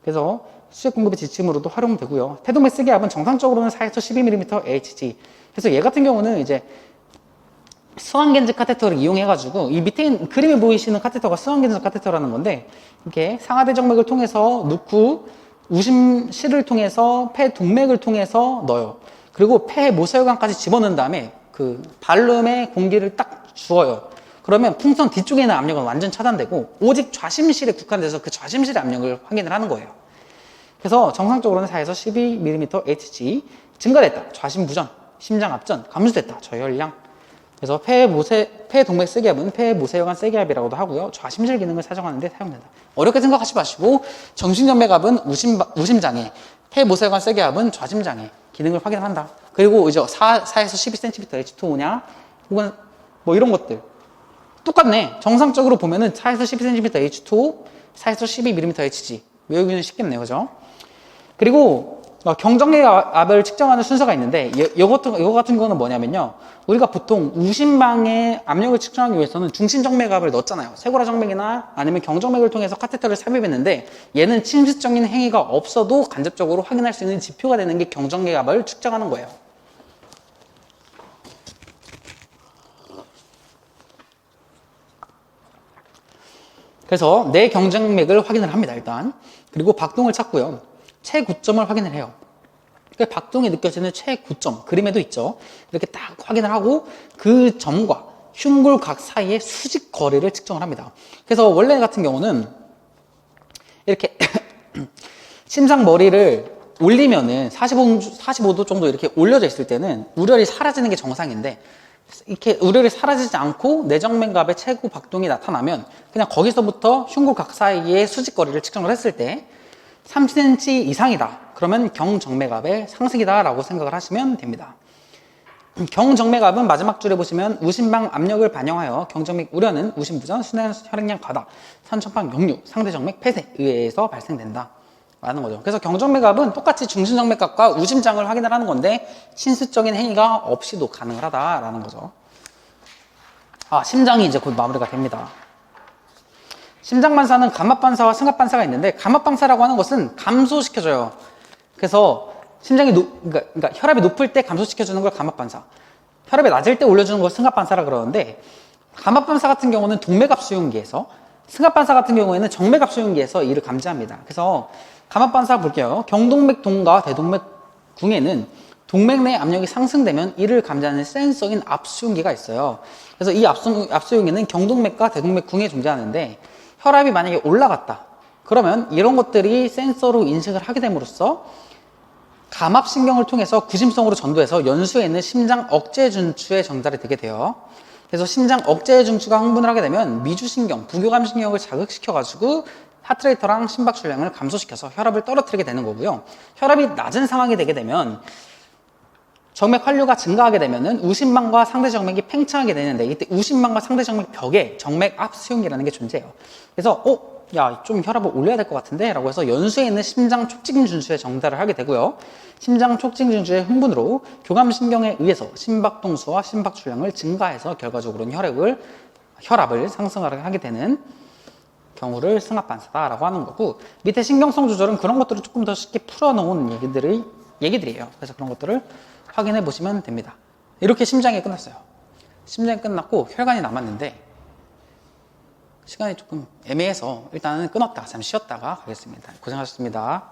그래서 수액 공급의 지침으로도 활용되고요. 태동맥 세기압은 정상적으로는 4에서 12mm Hg. 그래서 얘 같은 경우는 이제 스완겐즈 카테터를 이용해가지고 이 밑에 그림에 보이시는 카테터가 스완겐즈 카테터라는 건데 이렇게 상하대 정맥을 통해서 넣고 우심실을 통해서 폐 동맥을 통해서 넣어요. 그리고 폐 모세혈관까지 집어넣은 다음에 그 발룸에 공기를 딱 주어요. 그러면 풍선 뒤쪽에 있는 압력은 완전 차단되고 오직 좌심실에 국한돼서 그 좌심실의 압력을 확인을 하는 거예요. 그래서 정상적으로는 4에서 12mm Hg 증가됐다. 좌심부전, 심장압전, 감소됐다. 저혈량. 그래서 폐동맥 세기압은 폐모세혈관 세기압이라고도 하고요. 좌심실 기능을 사정하는 데 사용된다. 어렵게 생각하지 마시고 정신정맥압은 우심장애, 폐모세혈관 세기압은 좌심장애 기능을 확인한다. 그리고 이제 4에서 12cm H2O냐 혹은 뭐 이런 것들 똑같네. 정상적으로 보면은 4에서 12cm H2O, 4에서 12mm Hg. 외우기는 쉽겠네요. 그죠? 그리고 경정맥압을 측정하는 순서가 있는데 이거 같은 거는 뭐냐면요. 우리가 보통 우심방의 압력을 측정하기 위해서는 중심정맥압을 넣었잖아요. 쇄골화정맥이나 아니면 경정맥을 통해서 카테터를 삽입했는데 얘는 침습적인 행위가 없어도 간접적으로 확인할 수 있는 지표가 되는 게 경정맥압을 측정하는 거예요. 그래서 내 경정맥을 확인을 합니다. 일단. 그리고 박동을 찾고요. 최고점을 확인을 해요. 박동이 느껴지는 최고점, 그림에도 있죠. 이렇게 딱 확인을 하고 그 점과 흉골각 사이의 수직 거리를 측정을 합니다. 그래서 원래 같은 경우는 이렇게 심장 머리를 올리면은 45도 정도 이렇게 올려져 있을 때는 우열이 사라지는 게 정상인데, 이렇게 우열이 사라지지 않고 내정맥갑의 최고 박동이 나타나면 그냥 거기서부터 흉골각 사이의 수직거리를 측정을 했을 때 30cm 이상이다. 그러면 경정맥압의 상승이다 라고 생각을 하시면 됩니다. 경정맥압은 마지막 줄에 보시면 우심방 압력을 반영하여 경정맥 우려는 우심부전, 순환 혈액량 과다, 산천방 역류, 상대정맥 폐쇄에 의해서 발생된다 라는 거죠. 그래서 경정맥압은 똑같이 중심정맥갑과 우심장을 확인을 하는 건데 신수적인 행위가 없이도 가능을 하다라는 거죠. 심장이 이제 곧 마무리가 됩니다. 심장반사는 감압반사와 승합반사가 있는데, 감압반사라고 하는 것은 감소시켜줘요. 그래서 심장이 그러니까 혈압이 높을 때 감소시켜주는 걸 감압반사, 혈압이 낮을 때 올려주는 걸 승합반사라 그러는데, 감압반사 같은 경우는 동맥압 수용기에서, 승합반사 같은 경우에는 정맥압 수용기에서 이를 감지합니다. 그래서 감압반사 볼게요. 경동맥 동과 대동맥 궁에는 동맥 내 압력이 상승되면 이를 감지하는 센서인 압수용기가 있어요. 그래서 이 압수용기는 경동맥과 대동맥 궁에 존재하는데, 혈압이 만약에 올라갔다 그러면 이런 것들이 센서로 인식을 하게 됨으로써 감압신경을 통해서 구심성으로 전도해서 연수에 있는 심장 억제 준추에 전달이 되게 돼요. 그래서 심장 억제 준추가 흥분을 하게 되면 미주신경, 부교감신경을 자극시켜가지고 하트레이터랑 심박출량을 감소시켜서 혈압을 떨어뜨리게 되는 거고요. 혈압이 낮은 상황이 되게 되면 정맥 환류가 증가하게 되면은 우심방과 상대정맥이 팽창하게 되는데, 이때 우심방과 상대정맥 벽에 정맥 압수용기라는 게 존재해요. 그래서 야, 좀 혈압을 올려야 될 것 같은데 라고 해서 연수에 있는 심장 촉진 준추에 전달을 하게 되고요. 심장 촉진 준추의 흥분으로 교감신경에 의해서 심박동수와 심박출량을 증가해서 결과적으로는 혈압을 상승하게 하게 되는 경우를 승합반사다라고 하는 거고, 밑에 신경성 조절은 그런 것들을 조금 더 쉽게 풀어놓은 얘기들이에요. 그래서 그런 것들을 확인해 보시면 됩니다. 이렇게 심장이 끝났어요. 심장이 끝났고 혈관이 남았는데 시간이 조금 애매해서 일단은 끊었다가 잠시 쉬었다가 가겠습니다. 고생하셨습니다.